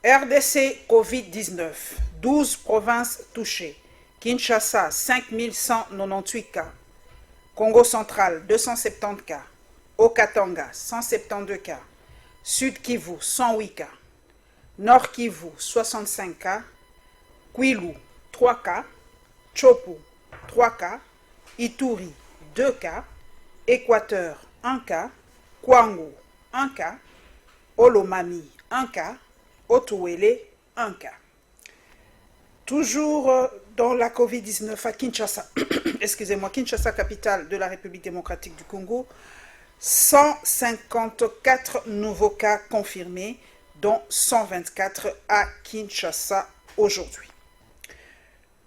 RDC Covid-19, 12 provinces touchées. Kinshasa, 5198 cas. Congo central, 270 cas. Haut-Katanga, 172 cas. Sud Kivu, 108 cas. Nord Kivu, 65 cas. Kwilu, 3 cas. Chopo, 3 cas. Ituri, 2 cas. Équateur, 1 cas. Kwango, 1 cas. Olomami, 1 cas. Otuwele, 1 cas. Toujours dans la Covid-19 à Kinshasa, excusez-moi, Kinshasa, capitale de la République démocratique du Congo, 154 nouveaux cas confirmés, dont 124 à Kinshasa aujourd'hui.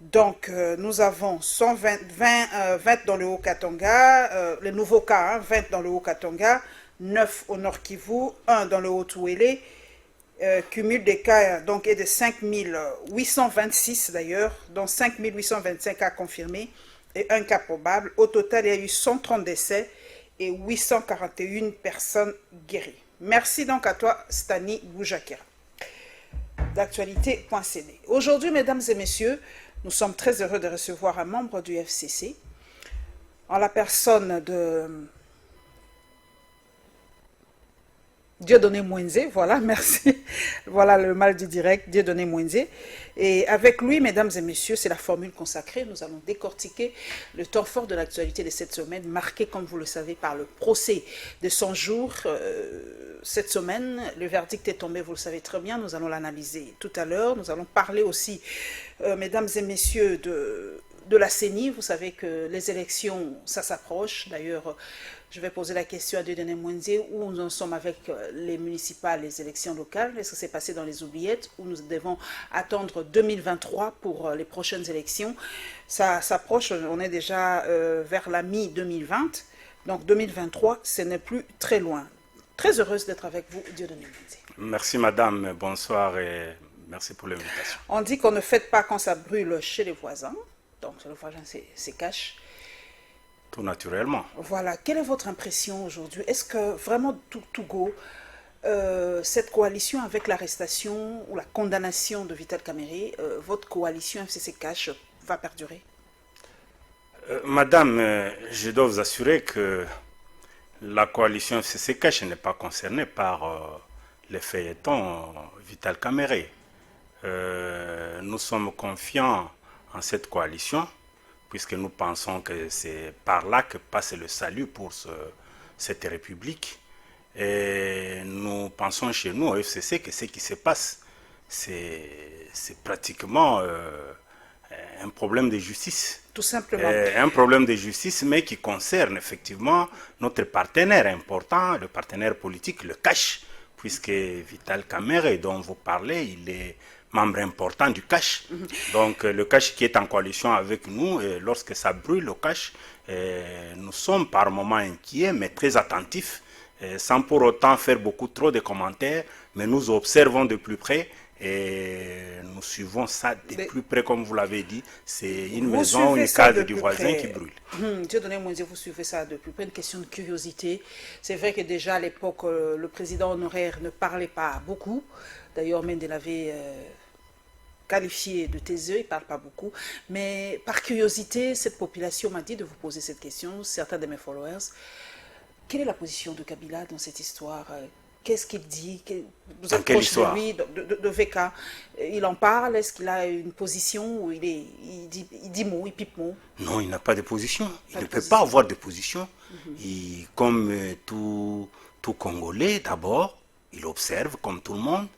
Donc, nous avons 20 dans le Haut-Katanga, les nouveaux cas, 20 dans le Haut-Katanga, 9 au Nord Kivu, 1 dans le Haut-Touélé, cumul des cas donc, est de 5826 d'ailleurs, dont 5825 cas confirmés et 1 cas probable. Au total, il y a eu 130 décès et 841 personnes guéries. Merci donc à toi, Stani Boujakera. D'actualité.cd. Aujourd'hui, mesdames et messieurs, nous sommes très heureux de recevoir un membre du FCC, en la personne de Dieudonné Mwenze, voilà, merci. Voilà le mal du direct, Dieudonné Mwenze. Et avec lui, mesdames et messieurs, c'est la formule consacrée. Nous allons décortiquer le temps fort de l'actualité de cette semaine, marqué, comme vous le savez, par le procès de 100 jours. Cette semaine, le verdict est tombé, vous le savez très bien. Nous allons l'analyser tout à l'heure. Nous allons parler aussi, mesdames et messieurs, de la CENI. Vous savez que les élections, ça s'approche. D'ailleurs, je vais poser la question à Dieudonné Mwenze, où nous en sommes avec les municipales, les élections locales. Est-ce que c'est passé dans les oubliettes, où nous devons attendre 2023 pour les prochaines élections? Ça s'approche, on est déjà vers la mi-2020. Donc 2023, ce n'est plus très loin. Très heureuse d'être avec vous, Dieudonné Mwenze. Merci madame, bonsoir et merci pour l'invitation. On dit qu'on ne fête pas quand ça brûle chez les voisins. Donc le voisin c'est cache. Tout naturellement. Voilà. Quelle est votre impression aujourd'hui? Est-ce que vraiment tout go, cette coalition avec l'arrestation ou la condamnation de Vital Kamerhe, votre coalition FCC Cash va perdurer? Madame, je dois vous assurer que la coalition FCC Cash n'est pas concernée par les feuilletons Vital Kamerhe. Nous sommes confiants en cette coalition, puisque nous pensons que c'est par là que passe le salut pour cette République. Et nous pensons chez nous, au FCC, que ce qui se passe, c'est pratiquement un problème de justice. Tout simplement. Un problème de justice, mais qui concerne effectivement notre partenaire important, le partenaire politique, le CACH, puisque Vital Kamerhe, dont vous parlez, il est membre important du CACH. Donc le CACH qui est en coalition avec nous, et lorsque ça brûle au CACH, nous sommes par moments inquiets, mais très attentifs, sans pour autant faire beaucoup trop de commentaires, mais nous observons de plus près et nous suivons ça de plus près, comme vous l'avez dit. C'est une maison, une case du voisin qui brûle. Dieudonné Mwenze, vous suivez ça de plus près, une question de curiosité. C'est vrai que déjà à l'époque, le président honoraire ne parlait pas beaucoup. D'ailleurs, Mende l'avait qualifié de taiseux, il ne parle pas beaucoup. Mais par curiosité, cette population m'a dit de vous poser cette question, certains de mes followers. Quelle est la position de Kabila dans cette histoire? Qu'est-ce qu'il dit? Vous êtes proche de lui, de VK. Il en parle? Est-ce qu'il a une position où il dit mot, il pipe mot? Non, il n'a pas de position. Il ne peut pas avoir de position. Comme tout Congolais, d'abord, il observe comme tout le monde,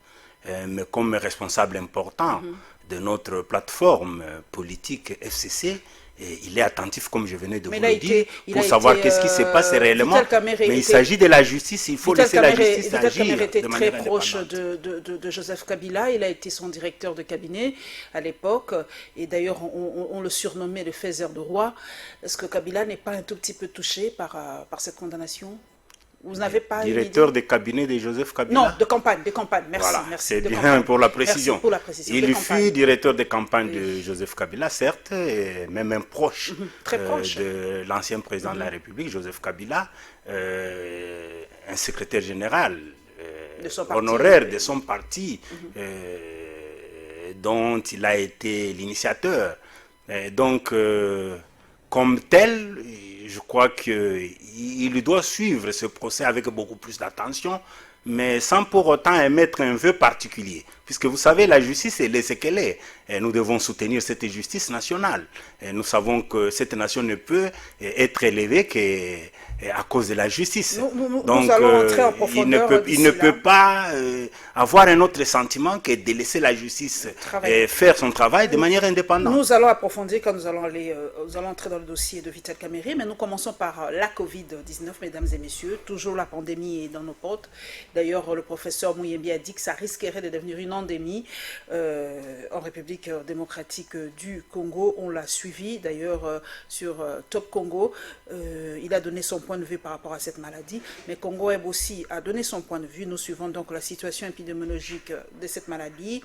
mais comme responsable important de notre plateforme politique FCC, il est attentif, comme je venais de vous le dire, pour savoir qu'est-ce qui se passe réellement. Mais il s'agit de la justice, il faut laisser la justice agir. Vital Kamerhe était très proche de Joseph Kabila, il a été son directeur de cabinet à l'époque, et d'ailleurs on le surnommait le faiseur de roi. Est-ce que Kabila n'est pas un tout petit peu touché par cette condamnation? Vous n'avez pas directeur de cabinet de Joseph Kabila? Non, de campagne, merci. Voilà, merci c'est bien pour la précision. Merci pour la précision. Il fut directeur de campagne de Joseph Kabila, certes, et même un proche, très proche de l'ancien président de la République, Joseph Kabila, un secrétaire général honoraire de son parti, dont il a été l'initiateur. Donc, comme tel, je crois qu'il doit suivre ce procès avec beaucoup plus d'attention, mais sans pour autant émettre un vœu particulier. Puisque vous savez, la justice, elle est ce qu'elle est. Et nous devons soutenir cette justice nationale. Et nous savons que cette nation ne peut être élevée qu'à cause de la justice. Donc, nous allons entrer en profondeur il ne peut pas avoir un autre sentiment que de laisser la justice faire son travail de manière indépendante. Nous allons approfondir quand nous allons entrer dans le dossier de Vital Kamerhe, mais nous commençons par la Covid-19, mesdames et messieurs. Toujours la pandémie est dans nos portes. D'ailleurs, le professeur Muyembi a dit que ça risquerait de devenir une endémie en République démocratique du Congo. On l'a suivi d'ailleurs sur Top Congo. Il a donné son point de vue par rapport à cette maladie, mais Congo Web aussi a donné son point de vue. Nous suivons donc la situation épidémiologique de cette maladie,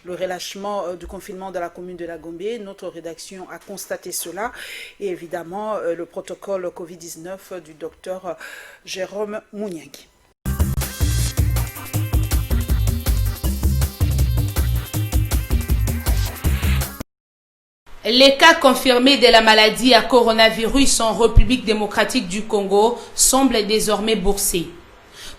le relâchement du confinement dans la commune de la Gombe. Notre rédaction a constaté cela et évidemment le protocole Covid-19 du docteur Jérôme Mouniangui. Les cas confirmés de la maladie à coronavirus en République démocratique du Congo semblent désormais boursés.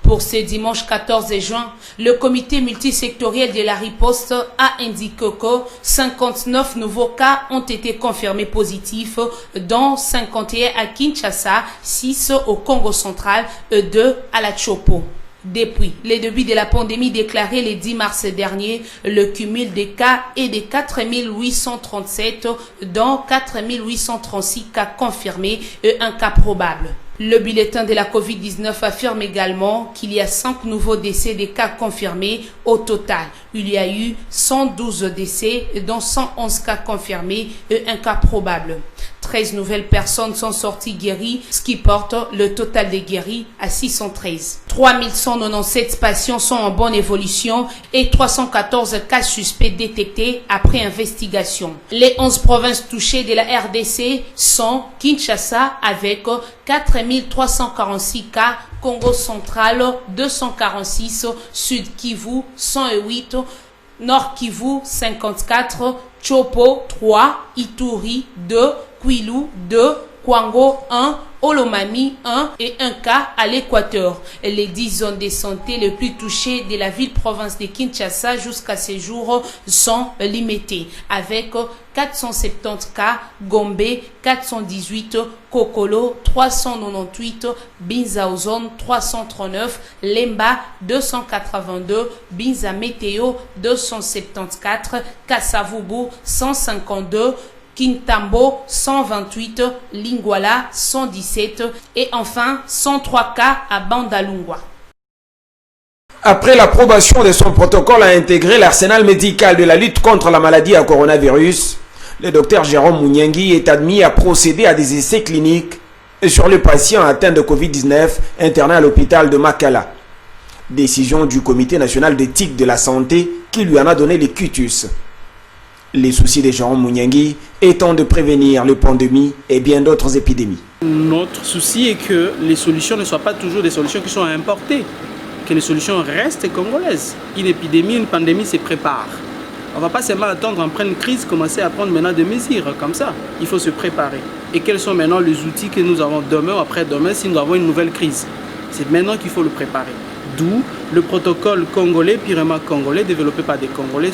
Pour ce dimanche 14 juin, le comité multisectoriel de la riposte a indiqué que 59 nouveaux cas ont été confirmés positifs, dont 51 à Kinshasa, 6 au Congo central et 2 à la Chopo. Depuis le début de la pandémie déclarée le 10 mars dernier, le cumul des cas est de 4837, dont 4836 cas confirmés et un cas probable. Le bulletin de la COVID-19 affirme également qu'il y a 5 nouveaux décès des cas confirmés. Au total, il y a eu 112 décès, dont 111 cas confirmés et un cas probable. 13 nouvelles personnes sont sorties guéries, ce qui porte le total des guéris à 613. 3197 patients sont en bonne évolution et 314 cas suspects détectés après investigation. Les 11 provinces touchées de la RDC sont Kinshasa avec 4346 cas, Congo central 246, Sud Kivu 108, Nord Kivu 54, Chopo 3, Ituri 2, Kwilu 2, Kwango 1, Olomami 1 et un cas à l'Équateur. Les 10 zones de santé les plus touchées de la ville-province de Kinshasa jusqu'à ce jour sont limitées avec 470 cas, Gombe 418, Kokolo 398, Binzaozone 339, Lemba 282, Binza Météo 274, Kassavubu 152, Kintambo 128, Lingwala 117 et enfin 103 cas à Bandalungwa. Après l'approbation de son protocole à intégrer l'arsenal médical de la lutte contre la maladie à coronavirus, le docteur Jérôme Mouniangui est admis à procéder à des essais cliniques sur le patient atteint de Covid-19 interné à l'hôpital de Makala. Décision du Comité national d'éthique de la santé qui lui en a donné les quitus. Les soucis de Jérôme Mouniangui étant de prévenir les pandémies et bien d'autres épidémies. Notre souci est que les solutions ne soient pas toujours des solutions qui sont importées, que les solutions restent congolaises. Une épidémie, une pandémie se prépare. On ne va pas seulement attendre en pleine crise, commencer à prendre maintenant des mesures comme ça. Il faut se préparer. Et quels sont maintenant les outils que nous avons demain ou après-demain si nous avons une nouvelle crise? C'est maintenant qu'il faut le préparer. D'où le protocole congolais, purement congolais, développé par des Congolais,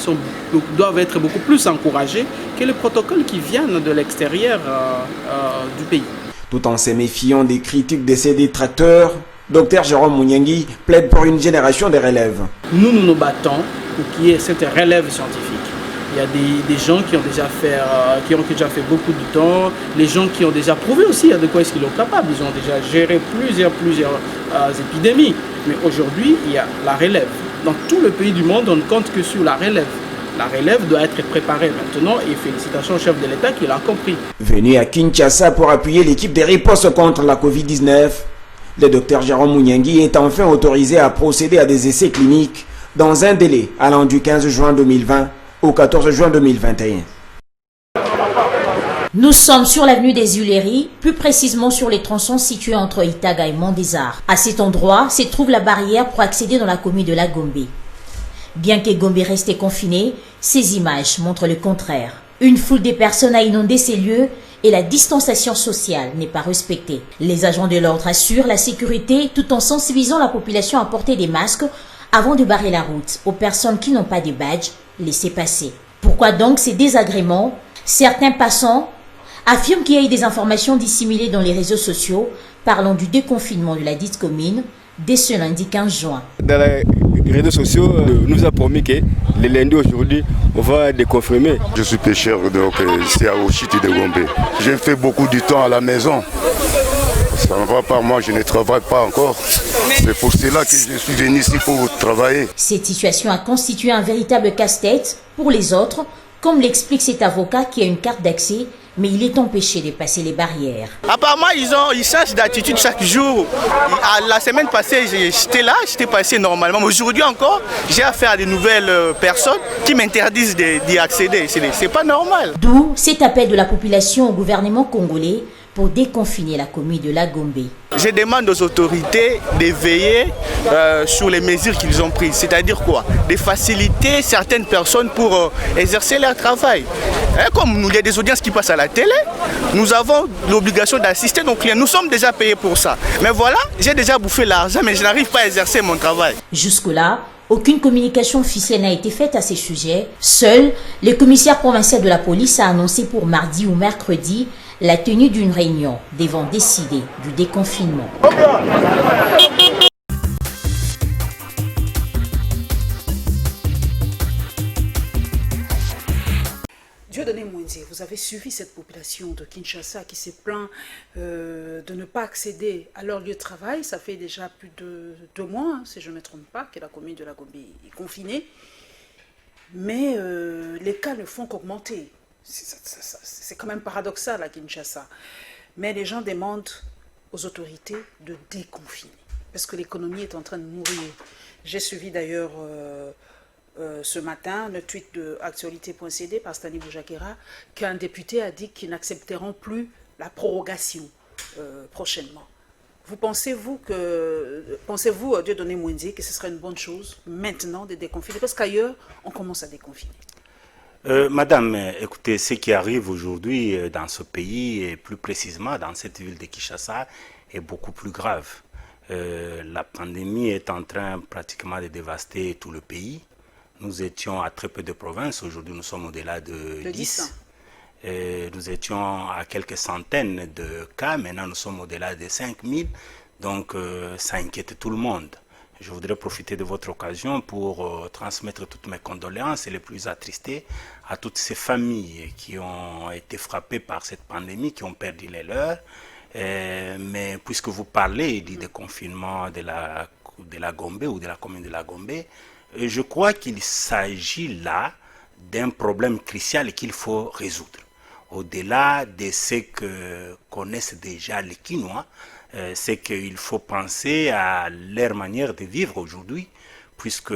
doivent être beaucoup plus encouragés que les protocoles qui viennent de l'extérieur du pays. Tout en se méfiant des critiques de ses détracteurs, Dr Jérôme Mouniangui plaide pour une génération de relèves. Nous nous battons pour qu'il y ait cette relève scientifique. Il y a des gens qui ont déjà fait beaucoup de temps, les gens qui ont déjà prouvé aussi de quoi est-ce qu'ils sont capables. Ils ont déjà géré plusieurs épidémies. Mais aujourd'hui, il y a la relève. Dans tout le pays du monde, on ne compte que sur la relève. La relève doit être préparée maintenant et félicitations au chef de l'État qui l'a compris. Venu à Kinshasa pour appuyer l'équipe de riposte contre la Covid-19, le docteur Jérôme Mouniangui est enfin autorisé à procéder à des essais cliniques dans un délai allant du 15 juin 2020 au 14 juin 2021. Nous sommes sur l'avenue des Huileries, plus précisément sur les tronçons situés entre Itaga et Mont-des-Arts. À cet endroit se trouve la barrière pour accéder dans la commune de la Gombe. Bien que Gombe reste confiné, ces images montrent le contraire. Une foule de personnes a inondé ces lieux et la distanciation sociale n'est pas respectée. Les agents de l'ordre assurent la sécurité tout en sensibilisant la population à porter des masques avant de barrer la route aux personnes qui n'ont pas de badge laissés passer. Pourquoi donc ces désagréments? Certains passants affirment qu'il y a eu des informations dissimulées dans les réseaux sociaux parlant du déconfinement de la dite commune dès ce lundi 15 juin. Dans les réseaux sociaux, on nous a promis que le lundi aujourd'hui, on va déconfiner. Je suis pêcheur, donc c'est à Oshiti de Gombe. J'ai fait beaucoup de temps à la maison. Ça ne va pas, moi je ne travaille pas encore. C'est pour cela que je suis venu ici pour travailler. Cette situation a constitué un véritable casse-tête pour les autres, comme l'explique cet avocat qui a une carte d'accès, mais il est empêché de passer les barrières. Apparemment, ils changent d'attitude chaque jour. La semaine passée, j'étais là, j'étais passé normalement. Aujourd'hui encore, j'ai affaire à de nouvelles personnes qui m'interdisent d'y accéder. C'est pas normal. D'où cet appel de la population au gouvernement congolais pour déconfiner la commune de la Gombe. Je demande aux autorités de veiller sur les mesures qu'ils ont prises. C'est-à-dire quoi? De faciliter certaines personnes pour exercer leur travail. Et comme il y a des audiences qui passent à la télé, nous avons l'obligation d'assister nos clients. Nous sommes déjà payés pour ça. Mais voilà, j'ai déjà bouffé l'argent, mais je n'arrive pas à exercer mon travail. Jusque-là, aucune communication officielle n'a été faite à ces sujets. Seul, le commissaire provincial de la police a annoncé pour mardi ou mercredi la tenue d'une réunion devant décider du déconfinement. Dieudonné Mwenze, vous avez suivi cette population de Kinshasa qui se plaint de ne pas accéder à leur lieu de travail. Ça fait déjà plus de 2 mois, si je ne me trompe pas, que la commune de la Gombe est confinée. Mais les cas ne font qu'augmenter. C'est quand même paradoxal à Kinshasa. Mais les gens demandent aux autorités de déconfiner. Parce que l'économie est en train de mourir. J'ai suivi d'ailleurs ce matin le tweet de Actualité.cd par Stanley Boujakera qu'un député a dit qu'ils n'accepteront plus la prorogation prochainement. Pensez-vous, Dieudonné Mwenze, que ce serait une bonne chose maintenant de déconfiner? Parce qu'ailleurs, on commence à déconfiner. Madame, écoutez, ce qui arrive aujourd'hui dans ce pays, et plus précisément dans cette ville de Kinshasa, est beaucoup plus grave. La pandémie est en train pratiquement de dévaster tout le pays. Nous étions à très peu de provinces, aujourd'hui nous sommes au-delà de 10. Nous étions à quelques centaines de cas, maintenant nous sommes au-delà de 5000, donc ça inquiète tout le monde. Je voudrais profiter de votre occasion pour transmettre toutes mes condoléances et les plus attristées à toutes ces familles qui ont été frappées par cette pandémie, qui ont perdu les leurs. Mais puisque vous parlez du déconfinement de la Gombe ou de la commune de la Gombe, je crois qu'il s'agit là d'un problème crucial qu'il faut résoudre. Au-delà de ce que connaissent déjà les Kinois, c'est qu'il faut penser à leur manière de vivre aujourd'hui, puisque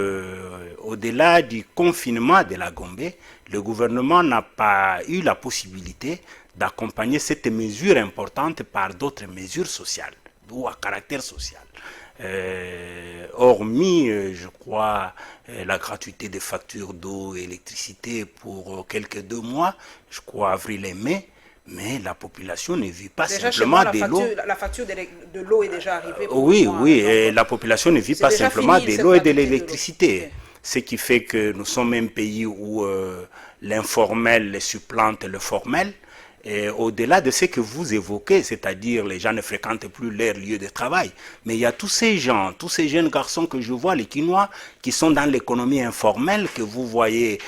au-delà du confinement de la Gombe, le gouvernement n'a pas eu la possibilité d'accompagner cette mesure importante par d'autres mesures sociales, ou à caractère social. Hormis, je crois, la gratuité des factures d'eau et d'électricité pour quelques 2 mois, je crois avril et mai, mais la population ne vit pas déjà simplement de l'eau. La facture de l'eau est déjà arrivée. Oui, et la population ne vit pas simplement de l'eau et de l'électricité. Ce qui fait que nous sommes un pays où l'informel supplante le formel. Et au-delà de ce que vous évoquez, c'est-à-dire les gens ne fréquentent plus leur lieu de travail, mais il y a tous ces gens, tous ces jeunes garçons que je vois, les Kinois, qui sont dans l'économie informelle, que vous voyez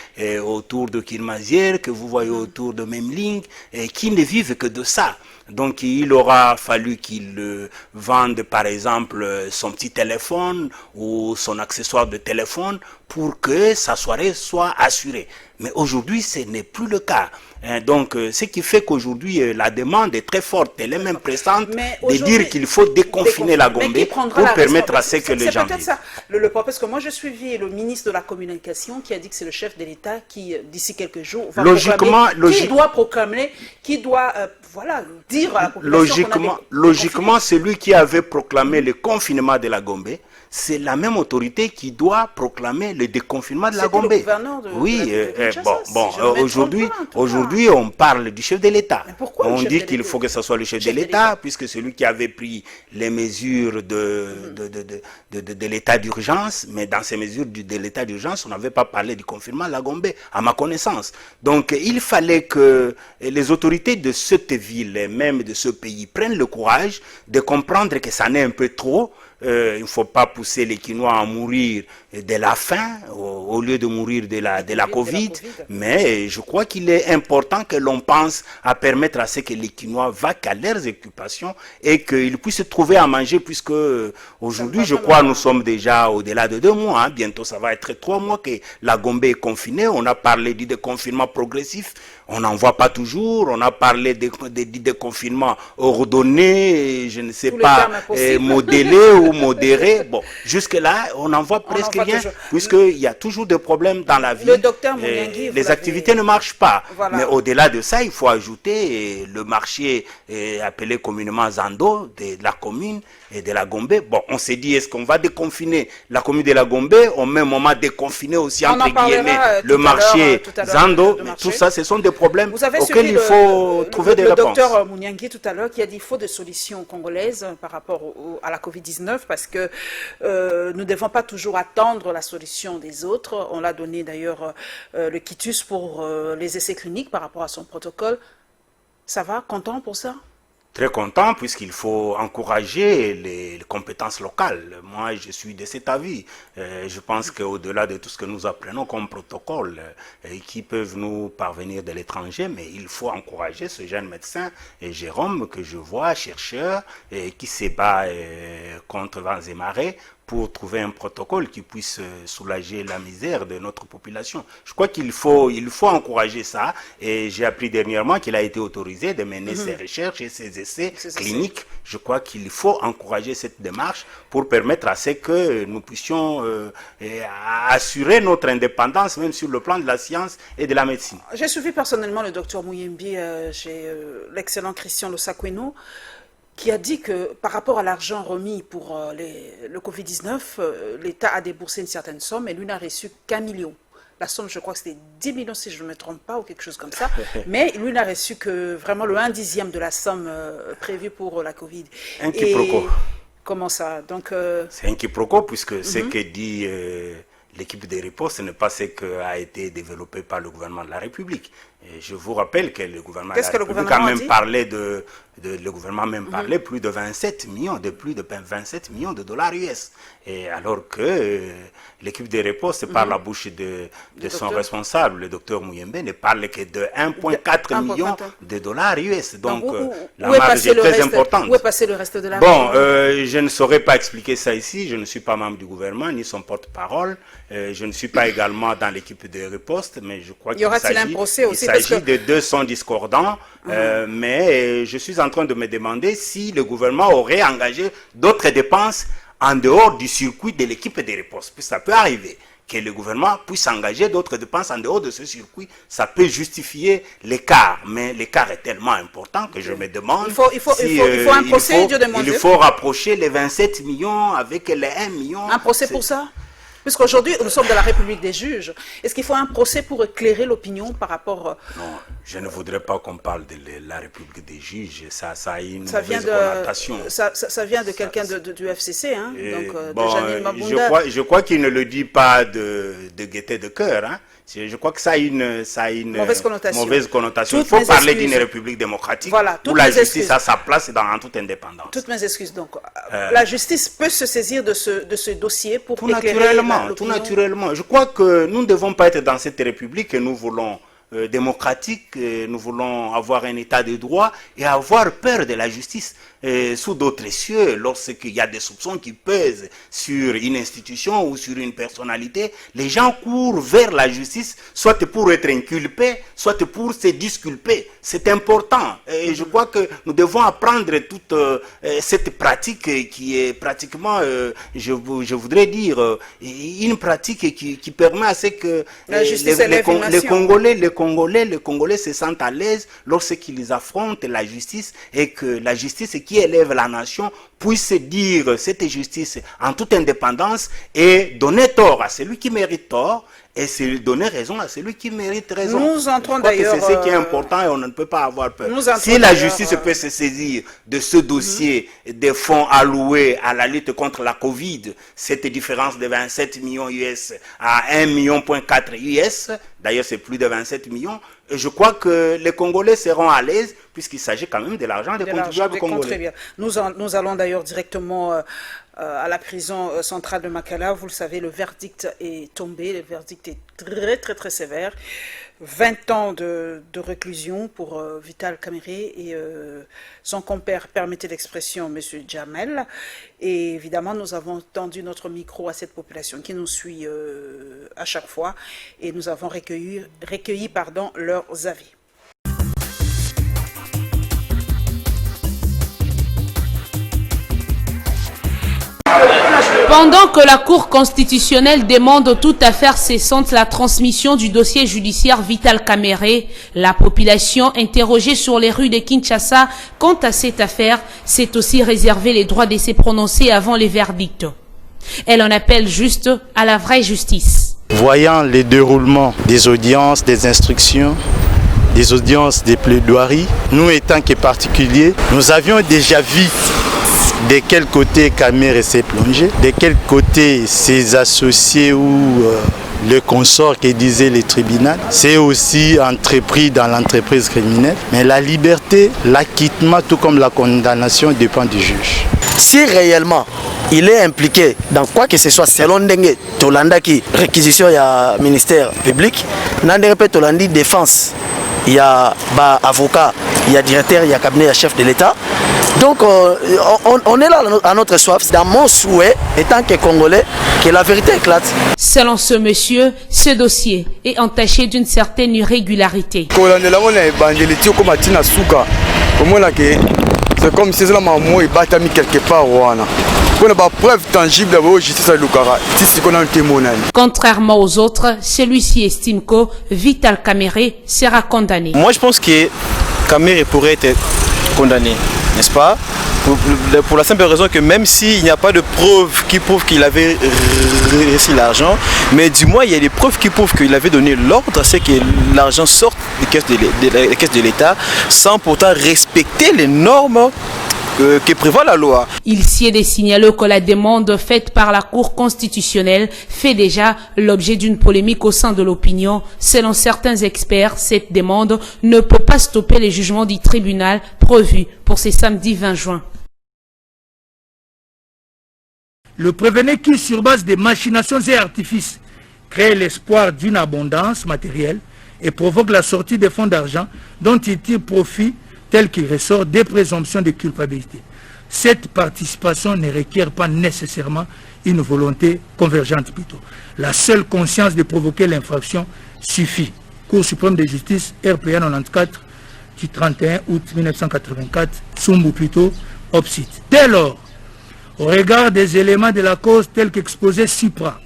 autour de Kilmazière, que vous voyez autour de Memling, et qui ne vivent que de ça. Donc il aura fallu qu'il vende par exemple son petit téléphone ou son accessoire de téléphone pour que sa soirée soit assurée. Mais aujourd'hui, ce n'est plus le cas. Donc, ce qui fait qu'aujourd'hui, la demande est très forte. Elle est même pressante de dire qu'il faut déconfiner la Gombe pour permettre à ce que les gens vivent. C'est peut-être ça le point, parce que moi, je suivi le ministre de la Communication qui a dit que c'est le chef de l'État qui, d'ici quelques jours, va qui doit voilà, dire à la population. Logiquement, celui qui avait proclamé le confinement de la Gombe, c'est la même autorité qui doit proclamer le déconfinement de la Gombe. Oui, aujourd'hui, on parle du chef de l'État. On dit qu'il faut que ce soit le chef de l'État, puisque celui qui avait pris les mesures de l'état d'urgence, mais dans ces mesures de l'état d'urgence, on n'avait pas parlé du confinement de la Gombe, à ma connaissance. Donc, il fallait que les autorités de cette ville, et même de ce pays, prennent le courage de comprendre que ça n'est un peu trop. Il ne faut pas pousser les Quinois à mourir de la faim au lieu de mourir de la Covid. Mais je crois qu'il est important que l'on pense à permettre à ce que les Quinois vaquent à leurs occupations et qu'ils puissent trouver à manger, puisque aujourd'hui, je crois, nous sommes déjà au-delà de 2 mois. Bientôt, ça va être 3 mois que la Gombe est confinée. On a parlé du déconfinement progressif. On n'en voit pas toujours. On a parlé du déconfinement ordonné, je ne sais pas, modélé ou modéré. Bon, jusque-là, on n'en voit presque rien, puisqu'il y a toujours des problèmes dans la vie. Le docteur Mouniangui, les activités ne marchent pas. Voilà. Mais au-delà de ça, il faut ajouter le marché appelé communément Zando de la commune et de la Gombe. Bon, on s'est dit, est-ce qu'on va déconfiner la commune de la Gombe, au même moment déconfiner aussi, entre guillemets, le marché Zando. Tout ça, ce sont des problèmes auxquels il faut trouver des réponses. Le docteur Mouniangui tout à l'heure qui a dit qu'il faut des solutions congolaises par rapport à la Covid-19 parce que nous ne devons pas toujours attendre la solution des autres. On l'a donné d'ailleurs le quitus pour les essais cliniques par rapport à son protocole. Ça va? Content pour ça? Très content, puisqu'il faut encourager les compétences locales. Moi, je suis de cet avis. Je pense qu'au-delà de tout ce que nous apprenons comme protocole, qui peuvent nous parvenir de l'étranger, mais il faut encourager ce jeune médecin, Jérôme, que je vois, chercheur, qui se bat contre vents et marées, pour trouver un protocole qui puisse soulager la misère de notre population. Je crois qu'il faut encourager ça, et j'ai appris dernièrement qu'il a été autorisé de mener ses recherches et ses essais cliniques. Je crois qu'il faut encourager cette démarche pour permettre à ce que nous puissions assurer notre indépendance, même sur le plan de la science et de la médecine. J'ai suivi personnellement le docteur Mouyembi chez l'excellent Christian Losakweno, qui a dit que par rapport à l'argent remis pour le Covid-19, l'État a déboursé une certaine somme et lui n'a reçu qu'1 million. La somme, je crois que c'était 10 millions si je ne me trompe pas ou quelque chose comme ça. Mais lui n'a reçu que vraiment le 1/10 de la somme prévue pour la Covid. Un quiproquo. Comment ça? Donc c'est un quiproquo puisque ce que dit l'équipe de riposte, ce n'est pas ce qui a été développé par le gouvernement de la République. Et je vous rappelle que le gouvernement de la République a même parlé le gouvernement a même parlé plus de 27 millions de dollars US. Et alors que l'équipe de riposte, par la bouche de son responsable, le docteur Mouyembe, ne parle que de 1,4 million de dollars US. Donc la marge est très importante. Où est passé le reste de l'argent? Bon, je ne saurais pas expliquer ça ici. Je ne suis pas membre du gouvernement, ni son porte-parole. Je ne suis pas également dans l'équipe de riposte, mais je crois qu'il s'agit de 200 discordants. Mais je suis en train de me demander si le gouvernement aurait engagé d'autres dépenses en dehors du circuit de l'équipe de riposte. Puis ça peut arriver que le gouvernement puisse engager d'autres dépenses en dehors de ce circuit. Ça peut justifier l'écart, mais l'écart est tellement important que je me demande il faut un procès, il faut rapprocher les 27 millions avec les 1 million. Un procès pour ça? Puisqu'aujourd'hui, nous sommes dans la République des juges. Est-ce qu'il faut un procès pour éclairer l'opinion par rapport... Non, je ne voudrais pas qu'on parle de la République des juges. Ça a une mauvaise connotation. Ça vient de quelqu'un du FCC, hein, donc bon, de Janine Mabunda. Je crois qu'il ne le dit pas de gaieté de cœur. Hein. Je crois que ça a une mauvaise connotation. Il faut parler d'une république démocratique où la justice a sa place dans toute indépendance. Toutes mes excuses. Donc, la justice peut se saisir de ce dossier pour tout naturellement. Je crois que nous ne devons pas être dans cette république que nous voulons démocratique, nous voulons avoir un état de droit et avoir peur de la justice. Sous d'autres cieux, lorsqu'il y a des soupçons qui pèsent sur une institution ou sur une personnalité, les gens courent vers la justice, soit pour être inculpés, soit pour se disculper. C'est important. Et je crois que nous devons apprendre toute cette pratique qui est pratiquement, je voudrais dire, une pratique qui permet à ce que les Congolais se sentent à l'aise lorsqu'ils affrontent la justice et que la justice qui élève la nation puisse dire cette justice en toute indépendance et donner tort à celui qui mérite tort et donner raison à celui qui mérite raison. Nous entrons d'ailleurs... C'est ce qui est important et on ne peut pas avoir peur. Si la justice peut se saisir de ce dossier des fonds alloués à la lutte contre la Covid, cette différence de 27 millions US à 1,4 million US, d'ailleurs c'est plus de 27 millions, je crois que les Congolais seront à l'aise puisqu'il s'agit quand même de l'argent des contribuables congolais. Nous allons d'ailleurs directement à la prison centrale de Makala. Vous le savez, le verdict est tombé. Le verdict est très très très sévère. 20 ans de réclusion pour Vital Kamerhe et son compère, permettez l'expression, M. Djamel. Et évidemment, nous avons tendu notre micro à cette population qui nous suit à chaque fois et nous avons recueilli leurs avis. Pendant que la Cour constitutionnelle demande toute affaire cessante la transmission du dossier judiciaire Vital Kamerhe, la population interrogée sur les rues de Kinshasa quant à cette affaire s'est aussi réservé les droits de se prononcer avant les verdicts. Elle en appelle juste à la vraie justice. Voyant les déroulements des audiences, des instructions, des audiences, des plaidoiries, nous étant que particuliers, nous avions déjà vu de quel côté Kamerhe s'est plongé, de quel côté ses associés ou le consort que disait le tribunal, c'est aussi entrepris dans l'entreprise criminelle. Mais la liberté, l'acquittement, tout comme la condamnation, dépend du juge. Si réellement il est impliqué dans quoi que ce soit, selon Dengue, Tolandaki, réquisition, il y a ministère public, Nandere Tolandi, défense, il y a avocat, il y a directeur, il y a cabinet, il y a chef de l'État. Donc on est là à notre soif. Dans mon souhait, étant que Congolais, que la vérité éclate. Selon ce monsieur, ce dossier est entaché d'une certaine irrégularité. C'est comme si la maman est battue quelque part. On a pas preuve tangible de justice à Lukara. C'est qu'on a un témoignage. Contrairement aux autres, celui-ci estime que Vital Kamerhe sera condamné. Moi, je pense que Kamerhe pourrait être condamné, n'est-ce pas? Pour la simple raison que même s'il n'y a pas de preuves qui prouvent qu'il avait reçu l'argent, mais du moins il y a des preuves qui prouvent qu'il avait donné l'ordre à ce que l'argent sorte des caisses de l'État sans pourtant respecter les normes que prévoit la loi. Il s'y est de signaler que la demande faite par la Cour constitutionnelle fait déjà l'objet d'une polémique au sein de l'opinion. Selon certains experts, cette demande ne peut pas stopper les jugements du tribunal prévus pour ce samedi 20 juin. Le prévenu qui, sur base des machinations et artifices, crée l'espoir d'une abondance matérielle et provoque la sortie des fonds d'argent dont il tire profit tel qu'il ressort des présomptions de culpabilité. Cette participation ne requiert pas nécessairement une volonté convergente plutôt. La seule conscience de provoquer l'infraction suffit. Cour suprême de justice, RPA 94, du 31 août 1984, Sumbu plutôt, Opsit. Dès lors, au regard des éléments de la cause tels qu'exposés supra,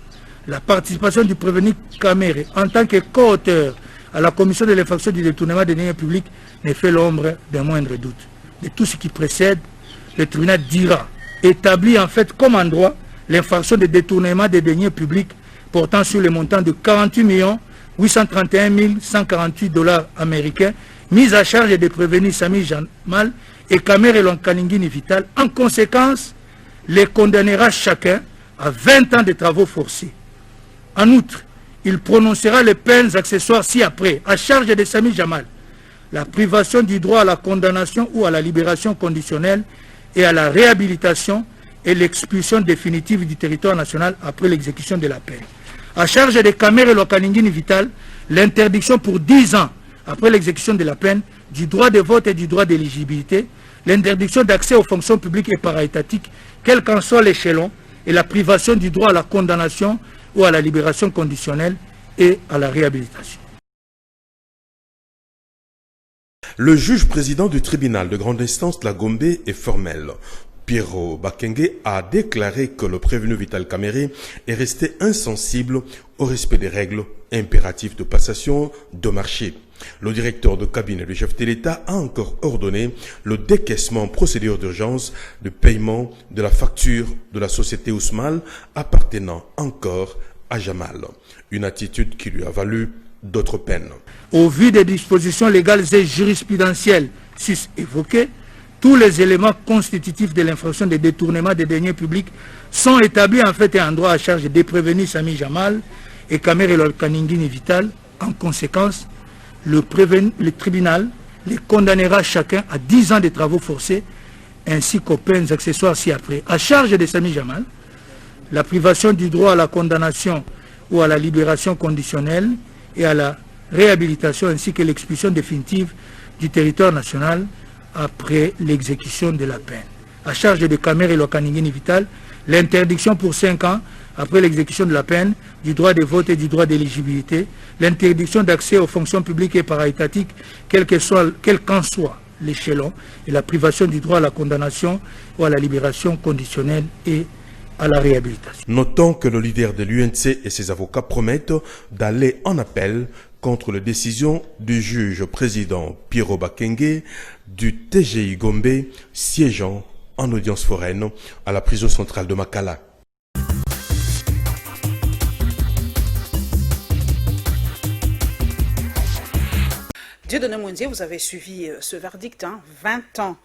la participation du prévenu Kamerhe en tant que co-auteur à la commission de l'infraction du détournement des deniers publics ne fait l'ombre d'un moindre doute. De tout ce qui précède, le tribunal dira, établit en fait comme en droit l'infraction de détournement des deniers publics portant sur le montant de 48 831 148 $ américains, mise à charge des prévenus Sami Jamal et Kamerhe Lonkalingini Vital. En conséquence, les condamnera chacun à 20 ans de travaux forcés. En outre, il prononcera les peines accessoires ci-après, à charge de Sami Jamal, la privation du droit à la condamnation ou à la libération conditionnelle et à la réhabilitation et l'expulsion définitive du territoire national après l'exécution de la peine. À charge de Kamere Lokaningini Vital, l'interdiction pour 10 ans après l'exécution de la peine du droit de vote et du droit d'éligibilité, l'interdiction d'accès aux fonctions publiques et para-étatiques, quel qu'en soit l'échelon, et la privation du droit à la condamnation ou à la libération conditionnelle et à la réhabilitation. Le juge président du tribunal de grande instance de la Gombe est formel. Piero Bakenge a déclaré que le prévenu Vital Kamerhe est resté insensible au respect des règles impératives de passation de marché. Le directeur de cabinet du chef de l'État a encore ordonné le décaissement en procédure d'urgence de paiement de la facture de la société Ousmal appartenant encore à Jamal. Une attitude qui lui a valu d'autres peines. Au vu des dispositions légales et jurisprudentielles sus évoquées, tous les éléments constitutifs de l'infraction de détournement des deniers publics sont établis en fait et en droit à charge des prévenus Sami Jamal et Kamere Lokaningini Vital. En conséquence, le tribunal les condamnera chacun à 10 ans de travaux forcés ainsi qu'aux peines accessoires ci-après. À charge de Sami Jamal, la privation du droit à la condamnation ou à la libération conditionnelle et à la réhabilitation ainsi que l'expulsion définitive du territoire national après l'exécution de la peine. À charge de Kamere Lokaningini Vital, l'interdiction pour 5 ans après l'exécution de la peine du droit de vote et du droit d'éligibilité, l'interdiction d'accès aux fonctions publiques et para-étatiques, quel qu'en soit l'échelon, et la privation du droit à la condamnation ou à la libération conditionnelle et à la réhabilitation. Notons que le leader de l'UNC et ses avocats promettent d'aller en appel contre les décisions du juge président Piero Bakenge du TGI Gombe siégeant en audience foraine à la prison centrale de Makala. Dieudonné Mwenze, vous avez suivi ce verdict, 20 ans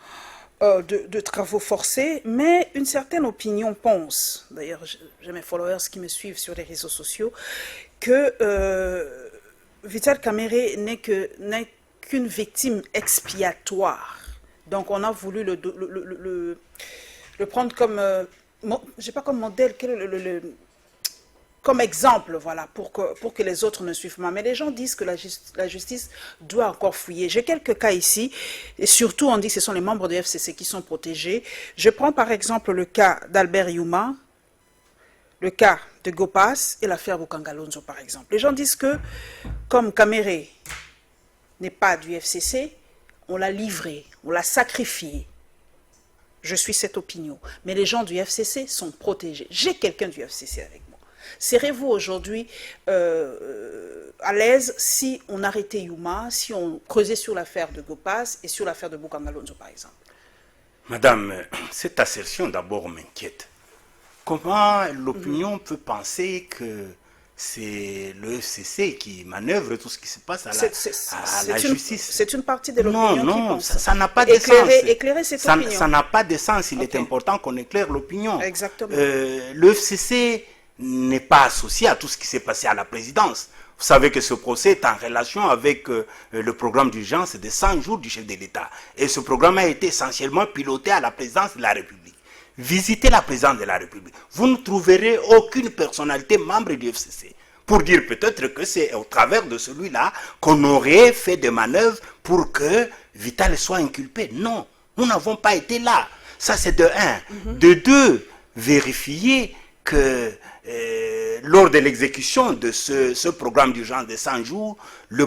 de travaux forcés, mais une certaine opinion pense, d'ailleurs j'ai mes followers qui me suivent sur les réseaux sociaux, que Vital Kamerhe n'est qu'une victime expiatoire. Donc on a voulu le prendre comme, je sais pas comme modèle, comme exemple, voilà, pour que les autres ne suivent pas. Mais les gens disent que la justice doit encore fouiller. J'ai quelques cas ici, et surtout on dit que ce sont les membres du FCC qui sont protégés. Je prends par exemple le cas d'Albert Youma, le cas de Gopas et l'affaire Bukangalonzo par exemple. Les gens disent que, comme Kamerhe n'est pas du FCC, on l'a livré, on l'a sacrifié. Je suis cette opinion. Mais les gens du FCC sont protégés. J'ai quelqu'un du FCC avec moi. Serez-vous aujourd'hui à l'aise si on arrêtait Youma, si on creusait sur l'affaire de Gopas et sur l'affaire de Bukangalonzo par exemple? Madame, cette assertion d'abord m'inquiète. Comment l'opinion peut penser que c'est le FCC qui manœuvre tout ce qui se passe à la justice? C'est une partie de l'opinion qui pense. Non, ça n'a pas de sens. Éclairer cette opinion. Ça n'a pas de sens. Il est important qu'on éclaire l'opinion. Exactement. Le FCC n'est pas associé à tout ce qui s'est passé à la présidence. Vous savez que ce procès est en relation avec le programme d'urgence de 100 jours du chef de l'État. Et ce programme a été essentiellement piloté à la présidence de la République. Visitez la présidence de la République. Vous ne trouverez aucune personnalité membre du FCC pour dire peut-être que c'est au travers de celui-là qu'on aurait fait des manœuvres pour que Vital soit inculpé. Non, nous n'avons pas été là. Ça, c'est de un. De deux, vérifier que lors de l'exécution de ce programme d'urgence de 100 jours, le